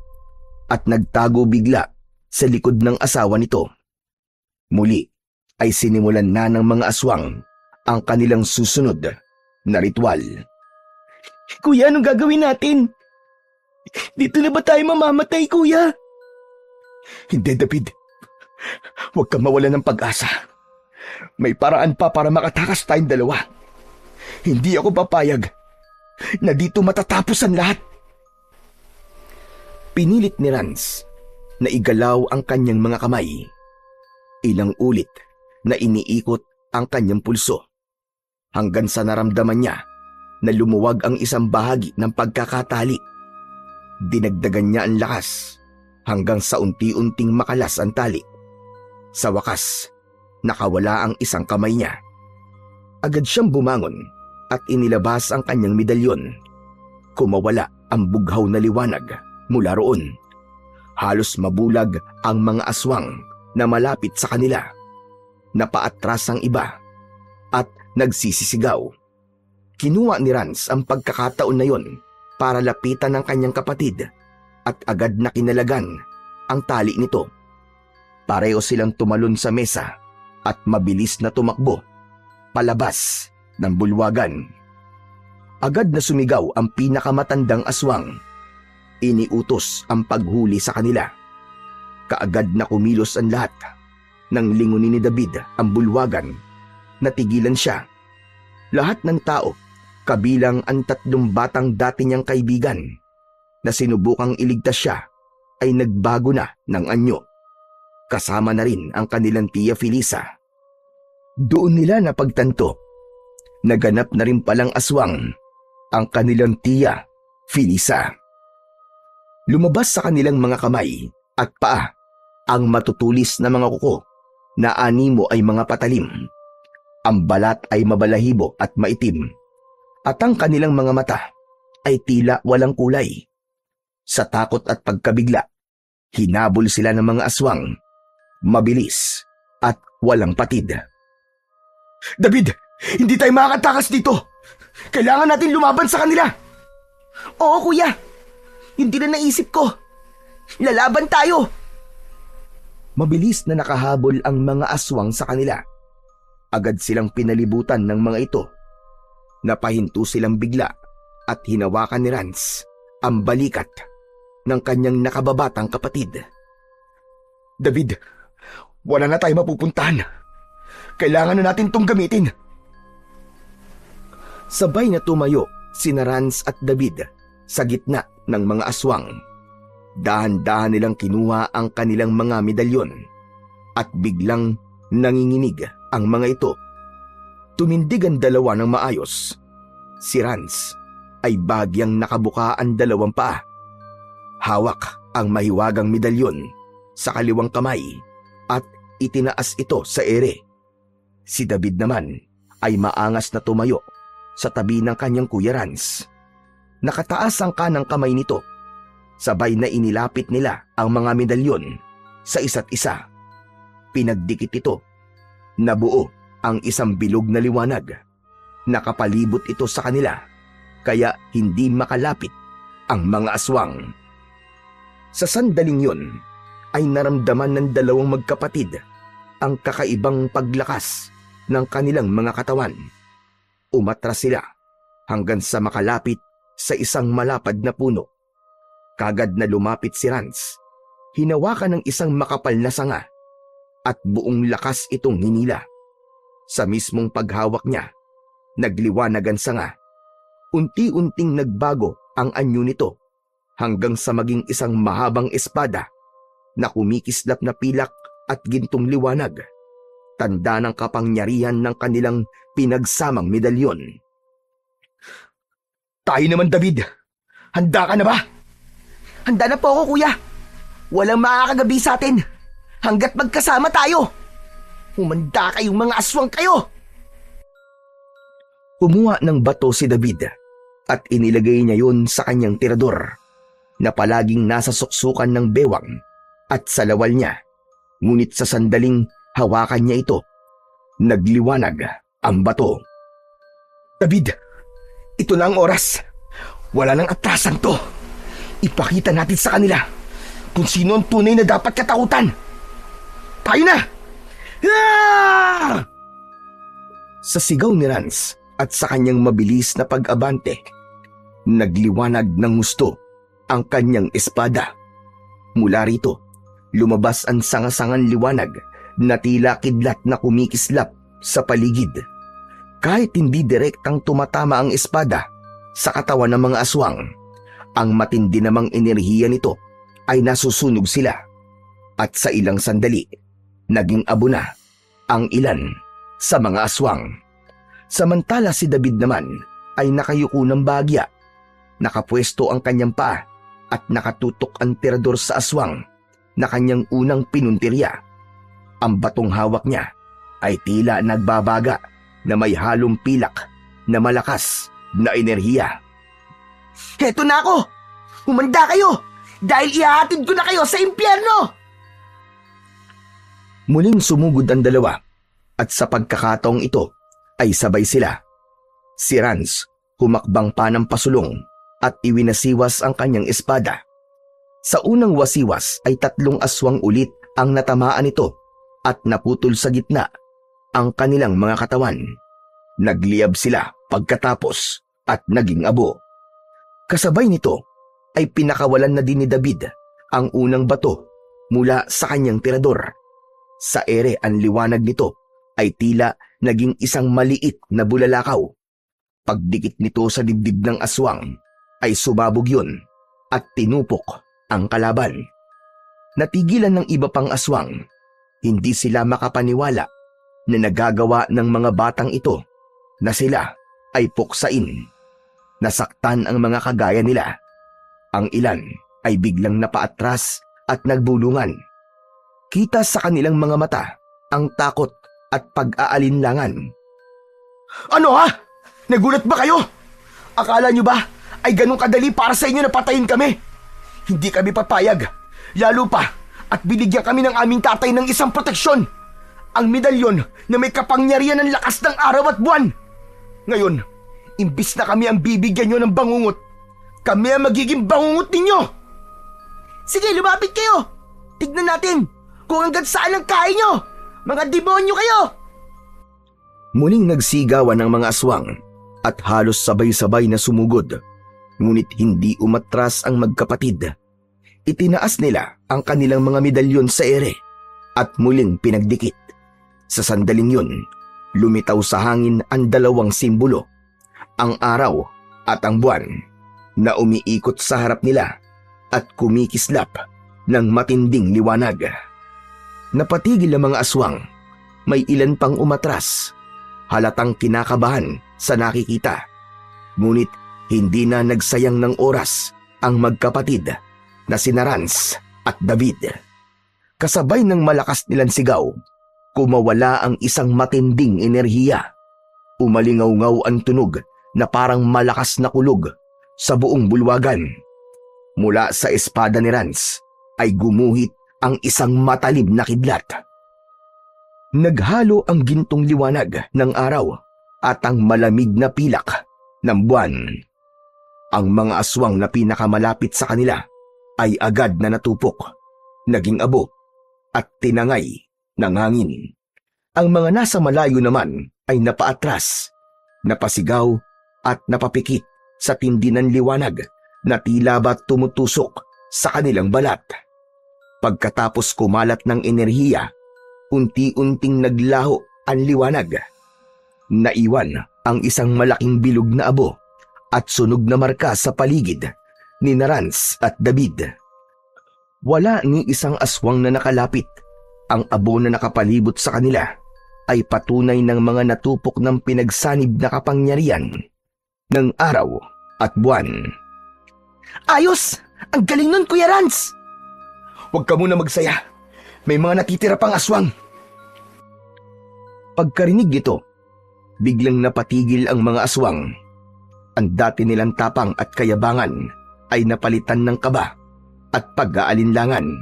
at nagtago bigla sa likod ng asawa nito. Muli ay sinimulan na ng mga aswang ang kanilang susunod na ritual. Kuya, anong gagawin natin? Dito na ba tayo mamamatay, Kuya? Hindi, David. Huwag kang mawalan ng pag-asa. May paraan pa para makatakas tayong dalawa. Hindi ako papayag na dito matatapos ang lahat. Pinilit ni Rans na igalaw ang kanyang mga kamay. Ilang ulit na iniikot ang kanyang pulso hanggang sa naramdaman niya na lumuwag ang isang bahagi ng pagkakatali. Dinagdagan niya ang lakas hanggang sa unti-unting makalas ang tali. Sa wakas, nakawala ang isang kamay niya. Agad siyang bumangon at inilabas ang kanyang medalyon. Kumawala ang bughaw na liwanag mula roon. Halos mabulag ang mga aswang na malapit sa kanila. Napaatras ang iba at nagsisisigaw. Kinuha ni Rans ang pagkakataon na yon para lapitan ang kanyang kapatid at agad na kinalagan ang tali nito. Pareho silang tumalon sa mesa at mabilis na tumakbo palabas ng bulwagan. Agad na sumigaw ang pinakamatandang aswang. Iniutos ang paghuli sa kanila. Kaagad na kumilos ang lahat. Nang lingunin ni David ang bulwagan, natigilan siya. Lahat ng tao, kabilang ang 3 batang dati niyang kaibigan na sinubukang iligtas siya, ay nagbago na ng anyo. Kasama na rin ang kanilang Tia Felisa. Doon nila napagtanto, naganap na rin palang aswang ang kanilang Tia Felisa. Lumabas sa kanilang mga kamay at paa ang matutulis na mga kuko na animo ay mga patalim. Ang balat ay mabalahibo at maitim at ang kanilang mga mata ay tila walang kulay. Sa takot at pagkabigla, hinabol sila ng mga aswang, mabilis at walang patid. David, hindi tayo makakatakas dito. Kailangan natin lumaban sa kanila. Oo, Kuya. Hindi na naisip ko. Lalaban tayo. Mabilis na nakahabol ang mga aswang sa kanila. Agad silang pinalibutan ng mga ito. Napahinto silang bigla at hinawakan ni Rans ang balikat ng kanyang nakababatang kapatid. David, wala na tayo mapupuntahan. Kailangan na natin tong gamitin. Sabay na tumayo sina Rans at David sa gitna ng mga aswang. Dahan-dahan nilang kinuha ang kanilang mga medalyon at biglang nanginginig ang mga ito. Tumindig ang dalawa ng maayos. Si Rans ay bagyang nakabuka ang dalawang paa. Hawak ang mahiwagang medalyon sa kaliwang kamay at itinaas ito sa ere. Si David naman ay maangas na tumayo sa tabi ng kanyang kuya Rans. Nakataas ang kanang kamay nito. Sabay na inilapit nila ang mga medalyon sa isa't isa. Pinagdikit ito. Nabuo ang isang bilog na liwanag. Nakapalibot ito sa kanila, kaya hindi makalapit ang mga aswang. Sa sandaling yun, ay naramdaman ng dalawang magkapatid ang kakaibang paglakas ng kanilang mga katawan. Umatras sila hanggang sa makalapit sa isang malapad na puno. Kagad na lumapit si Rans. Hinawakan ng isang makapal na sanga at buong lakas itong hinila. Sa mismong paghawak niya, nagliwanag ang sanga. Unti-unting nagbago ang anyo nito hanggang sa maging isang mahabang espada na kumikislap na pilak at gintong liwanag. Tanda ng kapangyarihan ng kanilang pinagsamang medalyon. Tayo naman, David. Handa ka na ba? Handa na po ako, kuya. Walang makakagabi sa atin hanggat magkasama tayo. Humanda kayong mga aswang kayo. Kumuha ng bato si David at inilagay niya yun sa kanyang tirador na palaging nasa suksukan ng bewang at sa lawal niya. Ngunit sa sandaling hawakan niya ito, nagliwanag ang bato. David, ito na ang oras. Wala nang atrasan to. Ipakita natin sa kanila kung sino ang tunay na dapat katakutan. Tayo na! Ah! Sa sigaw ni Rans at sa kanyang mabilis na pag-abante, nagliwanag ng gusto ang kanyang espada. Mula rito, lumabas ang sangasangang liwanag na tila kidlat na kumikislap sa paligid. Kahit hindi direktang tumatama ang espada sa katawan ng mga aswang, ang matindi namang enerhiya nito ay nasusunog sila. At sa ilang sandali, naging abo na ang ilan sa mga aswang. Samantala si David naman ay nakayuko ng bagya. Nakapwesto ang kanyang paa at nakatutok ang tirador sa aswang na kanyang unang pinuntirya. Ang batong hawak niya ay tila nagbabaga na may halong pilak na malakas na enerhiya. Heto na ako! Humanda kayo! Dahil ihahatid ko na kayo sa impyerno! Muling sumugod ang dalawa at sa pagkakataong ito ay sabay sila. Si Rans humakbang pa ng pasulong at iwinasiwas ang kanyang espada. Sa unang wasiwas ay 3 aswang ulit ang natamaan nito at naputol sa gitna ang kanilang mga katawan. Nagliyab sila pagkatapos at naging abo. Kasabay nito ay pinakawalan na din ni David ang unang bato mula sa kanyang tirador. Sa ere ang liwanag nito ay tila naging isang maliit na bulalakaw. Pagdikit nito sa dibdib ng aswang ay sumabog yun at tinupok ang kalaban. Natigilan ng iba pang aswang. Hindi sila makapaniwala na nagagawa ng mga batang ito na sila ay puksain. Nasaktan ang mga kagaya nila. Ang ilan ay biglang napaatras at nagbulungan. Kita sa kanilang mga mata ang takot at pag-aalinlangan. Ano ha? Nagulat ba kayo? Akala nyo ba ay ganun kadali para sa inyo na patayin kami? Hindi kami papayag. Lalo pa at binigyan kami ng aming tatay ng isang proteksyon. Ang medalyon na may kapangyarihan ng lakas ng araw at buwan. Ngayon, imbis na kami ang bibigyan nyo ng bangungot, kami ang magiging bangungot ninyo. Sige, lumapit kayo. Tignan natin kung hanggang saan ang kaya nyo. Mga demonyo kayo. Muling nagsigawan ng mga aswang at halos sabay-sabay na sumugod. Ngunit hindi umatras ang magkapatid. Itinaas nila ang kanilang mga medalyon sa ere at muling pinagdikit. Sa sandaling yun, lumitaw sa hangin ang dalawang simbolo, ang araw at ang buwan, na umiikot sa harap nila at kumikislap ng matinding liwanag. Napatigil ang mga aswang, may ilan pang umatras, halatang kinakabahan sa nakikita. Ngunit hindi na nagsayang ng oras ang magkapatid na sina Rans at David. Kasabay ng malakas nilang sigaw, kumawala ang isang matinding enerhiya. Umalingaw-ngaw ang tunog na parang malakas na kulog sa buong bulwagan. Mula sa espada ni Rans ay gumuhit ang isang matalim na kidlat. Naghalo ang gintong liwanag ng araw at ang malamig na pilak ng buwan. Ang mga aswang na pinakamalapit sa kanila ay agad na natupok, naging abo at tinangay ng hangin. Ang mga nasa malayo naman ay napaatras, napasigaw at napapikit sa tindi ng liwanag na tila ba tumutusok sa kanilang balat. Pagkatapos kumalat ng enerhiya, unti-unting naglaho ang liwanag. Naiwan ang isang malaking bilog na abo at sunog na marka sa paligid ni Rans at David. Wala ni isang aswang na nakalapit. Ang abo na nakapalibot sa kanila ay patunay ng mga natupok ng pinagsanib na kapangyarihan ng araw at buwan. Ayos! Ang galing nun, Kuya Rans! Huwag ka muna magsaya. May mga natitira pang aswang. Pagkarinig nito, biglang napatigil ang mga aswang. Ang dati nilang tapang at kayabangan ay napalitan ng kaba at pag-aalinlangan.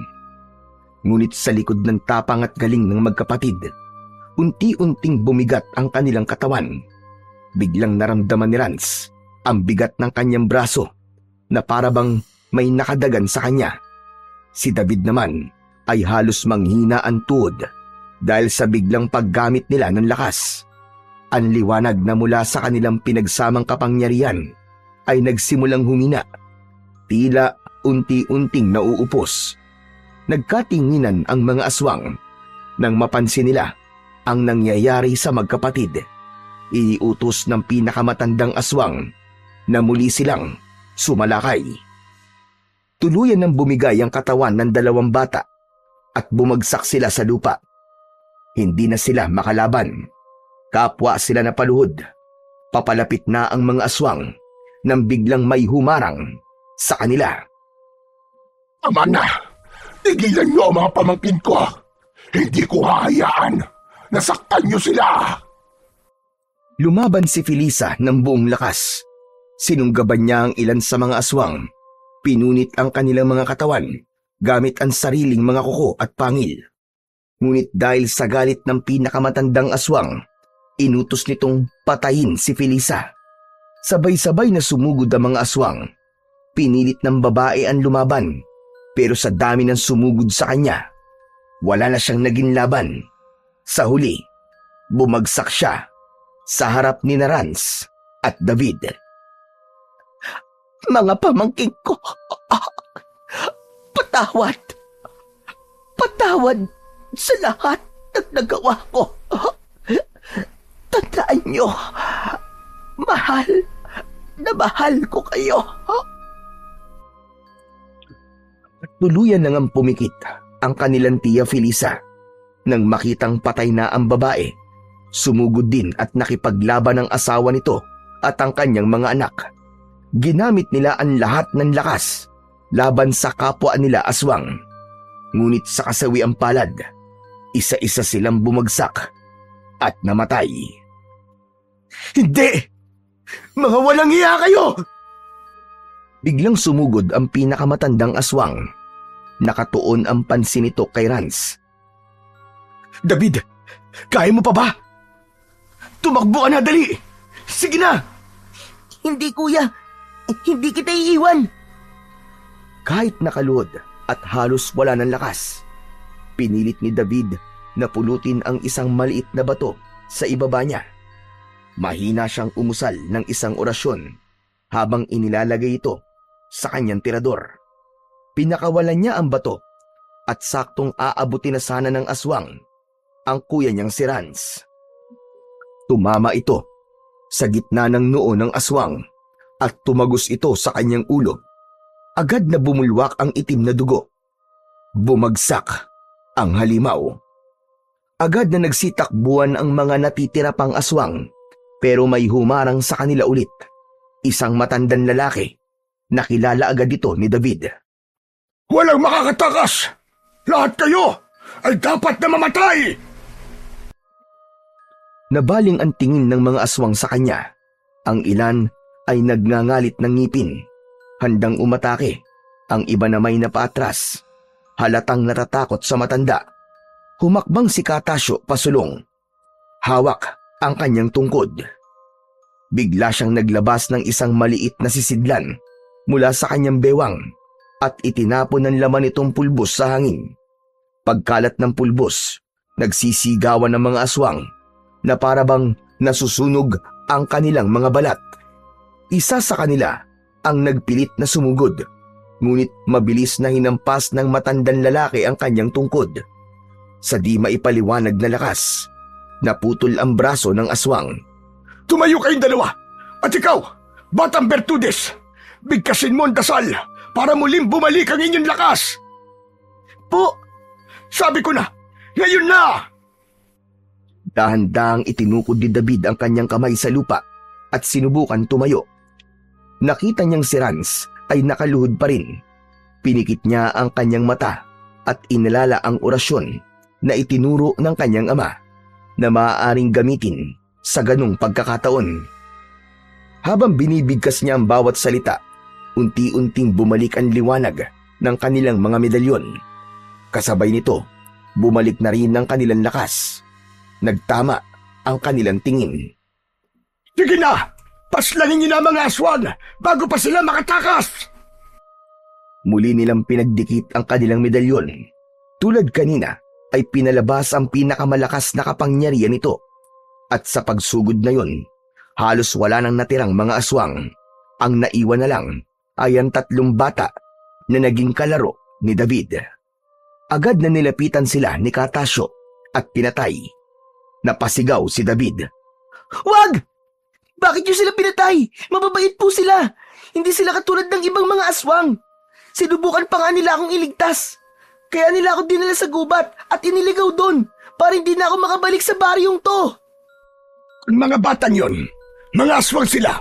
Ngunit sa likod ng tapang at galing ng magkapatid, unti-unting bumigat ang kanilang katawan. Biglang naramdaman ni Rans ang bigat ng kanyang braso na parabang may nakadagan sa kanya. Si David naman ay halos manghina ang tuhod dahil sa biglang paggamit nila ng lakas. Ang liwanag na mula sa kanilang pinagsamang kapangyarihan ay nagsimulang humina. Tila unti-unting nauupos. Nagkatinginan ang mga aswang nang mapansin nila ang nangyayari sa magkapatid. Iniutos ng pinakamatandang aswang na muli silang sumalakay. Tuluyan ng bumigay ang katawan ng dalawang bata at bumagsak sila sa lupa. Hindi na sila makalaban. Kapwa sila napaluhod. Papalapit na ang mga aswang nang biglang may humarang sa kanila. Tama na! Tigilan niyo ang mga pamangkin ko! Hindi ko hahayaan! Nasaktan niyo sila! Lumaban si Felisa ng buong lakas. Sinunggaban niya ang ilan sa mga aswang. Pinunit ang kanilang mga katawan gamit ang sariling mga kuko at pangil. Ngunit dahil sa galit ng pinakamatandang aswang, inutos nitong patayin si Felisa. Sabay-sabay na sumugod ang mga aswang. Pinilit ng babae ang lumaban, pero sa dami ng sumugod sa kanya, wala na siyang naging laban. Sa huli, bumagsak siya sa harap ni Rans at David. Mga pamangkin ko, patawad. Patawad sa lahat ng nagawa ko. Tandaan niyo, mahal na mahal ko kayo. Tuluyan na ngang pumikit ang kanilang tiya Felisa. Nang makitang patay na ang babae, sumugod din at nakipaglaban ang asawa nito at ang kanyang mga anak. Ginamit nila ang lahat ng lakas laban sa kapwa nila aswang. Ngunit sa kasawiang palad, isa-isa silang bumagsak at namatay. Hindi! Mga walang hiya kayo! Biglang sumugod ang pinakamatandang aswang. Nakatuon ang pansin nito kay Rans. David, kaya mo pa ba? Tumakbo ka na, dali! Sige na! Hindi, kuya. Hindi kita iiwan. Kahit nakaluhod at halos wala ng lakas, pinilit ni David na pulutin ang isang maliit na bato sa ibaba niya. Mahina siyang umusal ng isang orasyon habang inilalagay ito sa kanyang tirador. Pinakawalan niya ang bato at saktong aabutin na sana ng aswang. ang kuya niyang si Rans. Tumama ito sa gitna ng noo ng aswang at tumagos ito sa kanyang ulo. Agad na bumulwak ang itim na dugo. Bumagsak ang halimaw. Agad na nagsitakbuhan ang mga natitira pang aswang, pero may humarang sa kanila ulit. Isang matandang lalaki. Nakilala agad ito ni David. Walang makakatakas! Lahat kayo ay dapat na mamatay! Nabaling ang tingin ng mga aswang sa kanya. Ang ilan ay nagngangalit ng ngipin, handang umatake. Ang iba na may napaatras, halatang natatakot sa matanda. Humakbang si Katasyo pasulong. Hawak ang kanyang tungkod. Bigla siyang naglabas ng isang maliit na sisidlan mula sa kanyang bewang at itinapon ng laman nitong pulbos sa hangin. Pagkalat ng pulbos, nagsisigawan ng mga aswang na parabang nasusunog ang kanilang mga balat. Isa sa kanila ang nagpilit na sumugod, ngunit mabilis na hinampas ng matandang lalaki ang kanyang tungkod. Sa di maipaliwanag na lakas, naputol ang braso ng aswang. Tumayo kayong dalawa! At ikaw, Batang Bertudes, bigkasin mo ang dasal para muling bumalik ang inyong lakas! Po! Sabi ko na, ngayon na! Dahan-dahang itinukod ni David ang kanyang kamay sa lupa at sinubukan tumayo. Nakita niyang si Rans ay nakaluhod pa rin. Pinikit niya ang kanyang mata at inalala ang orasyon na itinuro ng kanyang ama na maaaring gamitin sa ganung pagkakataon. Habang binibigkas niya ang bawat salita, unti-unting bumalik ang liwanag ng kanilang mga medalyon. Kasabay nito, bumalik na rin ang kanilang lakas. Nagtama ang kanilang tingin. Sige na! Paslangin niyo na mga aswan bago pa sila makatakas! Muli nilang pinagdikit ang kanilang medalyon. Tulad kanina ay pinalabas ang pinakamalakas na kapangyarihan nito. At sa pagsugod na yon, halos wala nang natirang mga aswang. Ang naiwan na lang ay ang 3 bata na naging kalaro ni David. Agad na nilapitan sila ni Katasyo at pinatay. Napasigaw si David. Wag! Bakit niyo sila pinatay? Mababait po sila. Hindi sila katulad ng ibang mga aswang. Sinubukan pa nga nila akong iligtas. Kaya nila ako dinala sa gubat at iniligaw doon para hindi na ako makabalik sa baryong to. Ang mga batang yon, mga aswang sila.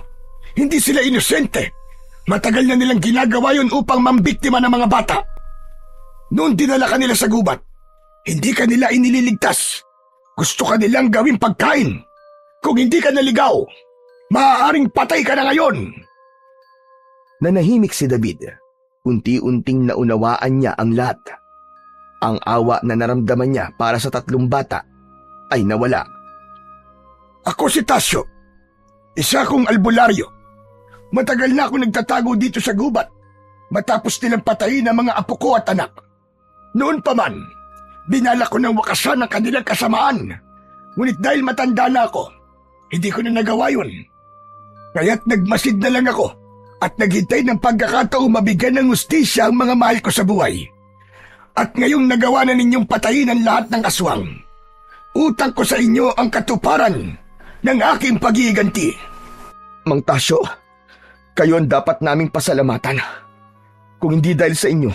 Hindi sila inosente. Matagal na nilang ginagawa yon upang mambiktima ng mga bata. Noon dinala ka nila sa gubat, hindi ka nila inililigtas. Gusto ka nilang gawing pagkain. Kung hindi ka naligaw, maaaring patay ka na ngayon. Nanahimik si David. Unti-unting naunawaan niya ang lahat. Ang awa na naramdaman niya para sa 3 bata ay nawala. Ako si Tasyo. Isa akong albularyo. Matagal na ako nagtatago dito sa gubat matapos nilang patayin ang mga apo ko at anak. Noon pa man, binala ko ng wakasan ang kanilang kasamaan. Ngunit dahil matanda na ako, hindi ko na nagawa yun. Kaya't nagmasid na lang ako at naghintay ng pagkakataong mabigyan ng hustisya ang mga mahal ko sa buhay. At ngayong nagawa na ninyong patayin ang lahat ng aswang, utang ko sa inyo ang katuparan ng aking pag-iiganti. Mang Tasyo, kayo ang dapat naming pasalamatan. Kung hindi dahil sa inyo,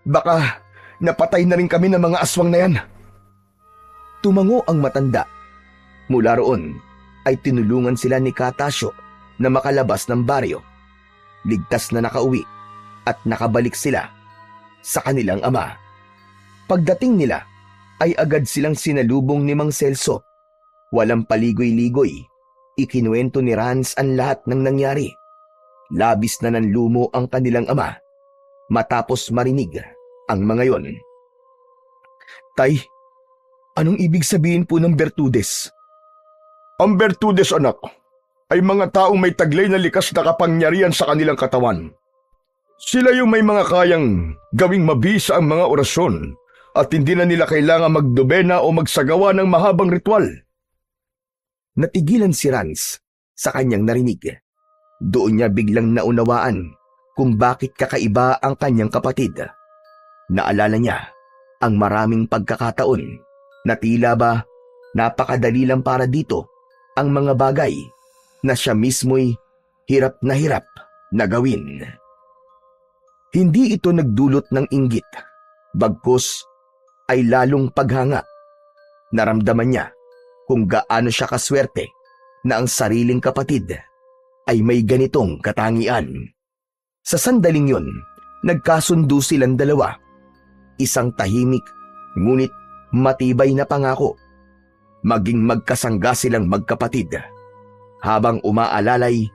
baka napatay na rin kami ng mga aswang na yan. Tumango ang matanda. Mula roon ay tinulungan sila ni Katasyo na makalabas ng baryo. Ligtas na nakauwi at nakabalik sila sa kanilang ama. Pagdating nila ay agad silang sinalubong ni Mang Celso. Walang paligoy-ligoy, ikinuwento ni Rans ang lahat ng nangyari. Labis na nanlumo ang kanilang ama matapos marinig ang mga yon. Tay, anong ibig sabihin po ng Bertudes? Ang Bertudes, anak, ay mga taong may taglay na likas na kapangyarihan sa kanilang katawan. Sila yung may mga kayang gawing mabisa ang mga orasyon at hindi na nila kailangan magdobena o magsagawa ng mahabang ritual. Natigilan si Rans sa kanyang narinig. Doon niya biglang naunawaan kung bakit kakaiba ang kanyang kapatid. Naalala niya ang maraming pagkakataon na tila ba napakadali lang para dito ang mga bagay na siya mismo'y hirap na gawin. Hindi ito nagdulot ng inggit, bagkus ay lalong paghanga. Naramdaman niya kung gaano siya kaswerte na ang sariling kapatid ay may ganitong katangian. Sa sandaling yun, nagkasundo silang dalawa. Isang tahimik ngunit matibay na pangako. Maging magkasangga silang magkapatid. Habang umaalalay,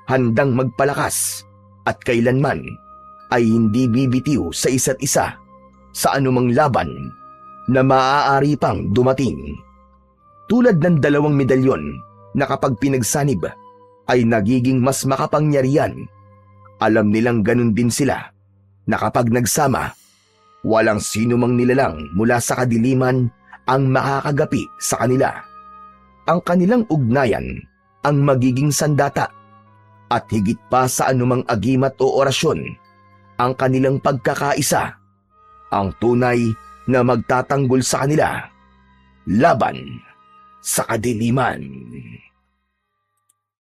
handang magpalakas at kailanman ay hindi bibitiw sa isa't isa sa anumang laban na maaari pang dumating. Tulad ng dalawang medalyon na kapag pinagsanib ay nagiging mas makapangyarihan, alam nilang ganun din sila na kapag nagsama, walang sino mang nilalang mula sa kadiliman ang makakagapi sa kanila. Ang kanilang ugnayan ang magiging sandata at higit pa sa anumang agimat o orasyon, ang kanilang pagkakaisa, ang tunay na magtatanggol sa kanila laban sa kadiliman.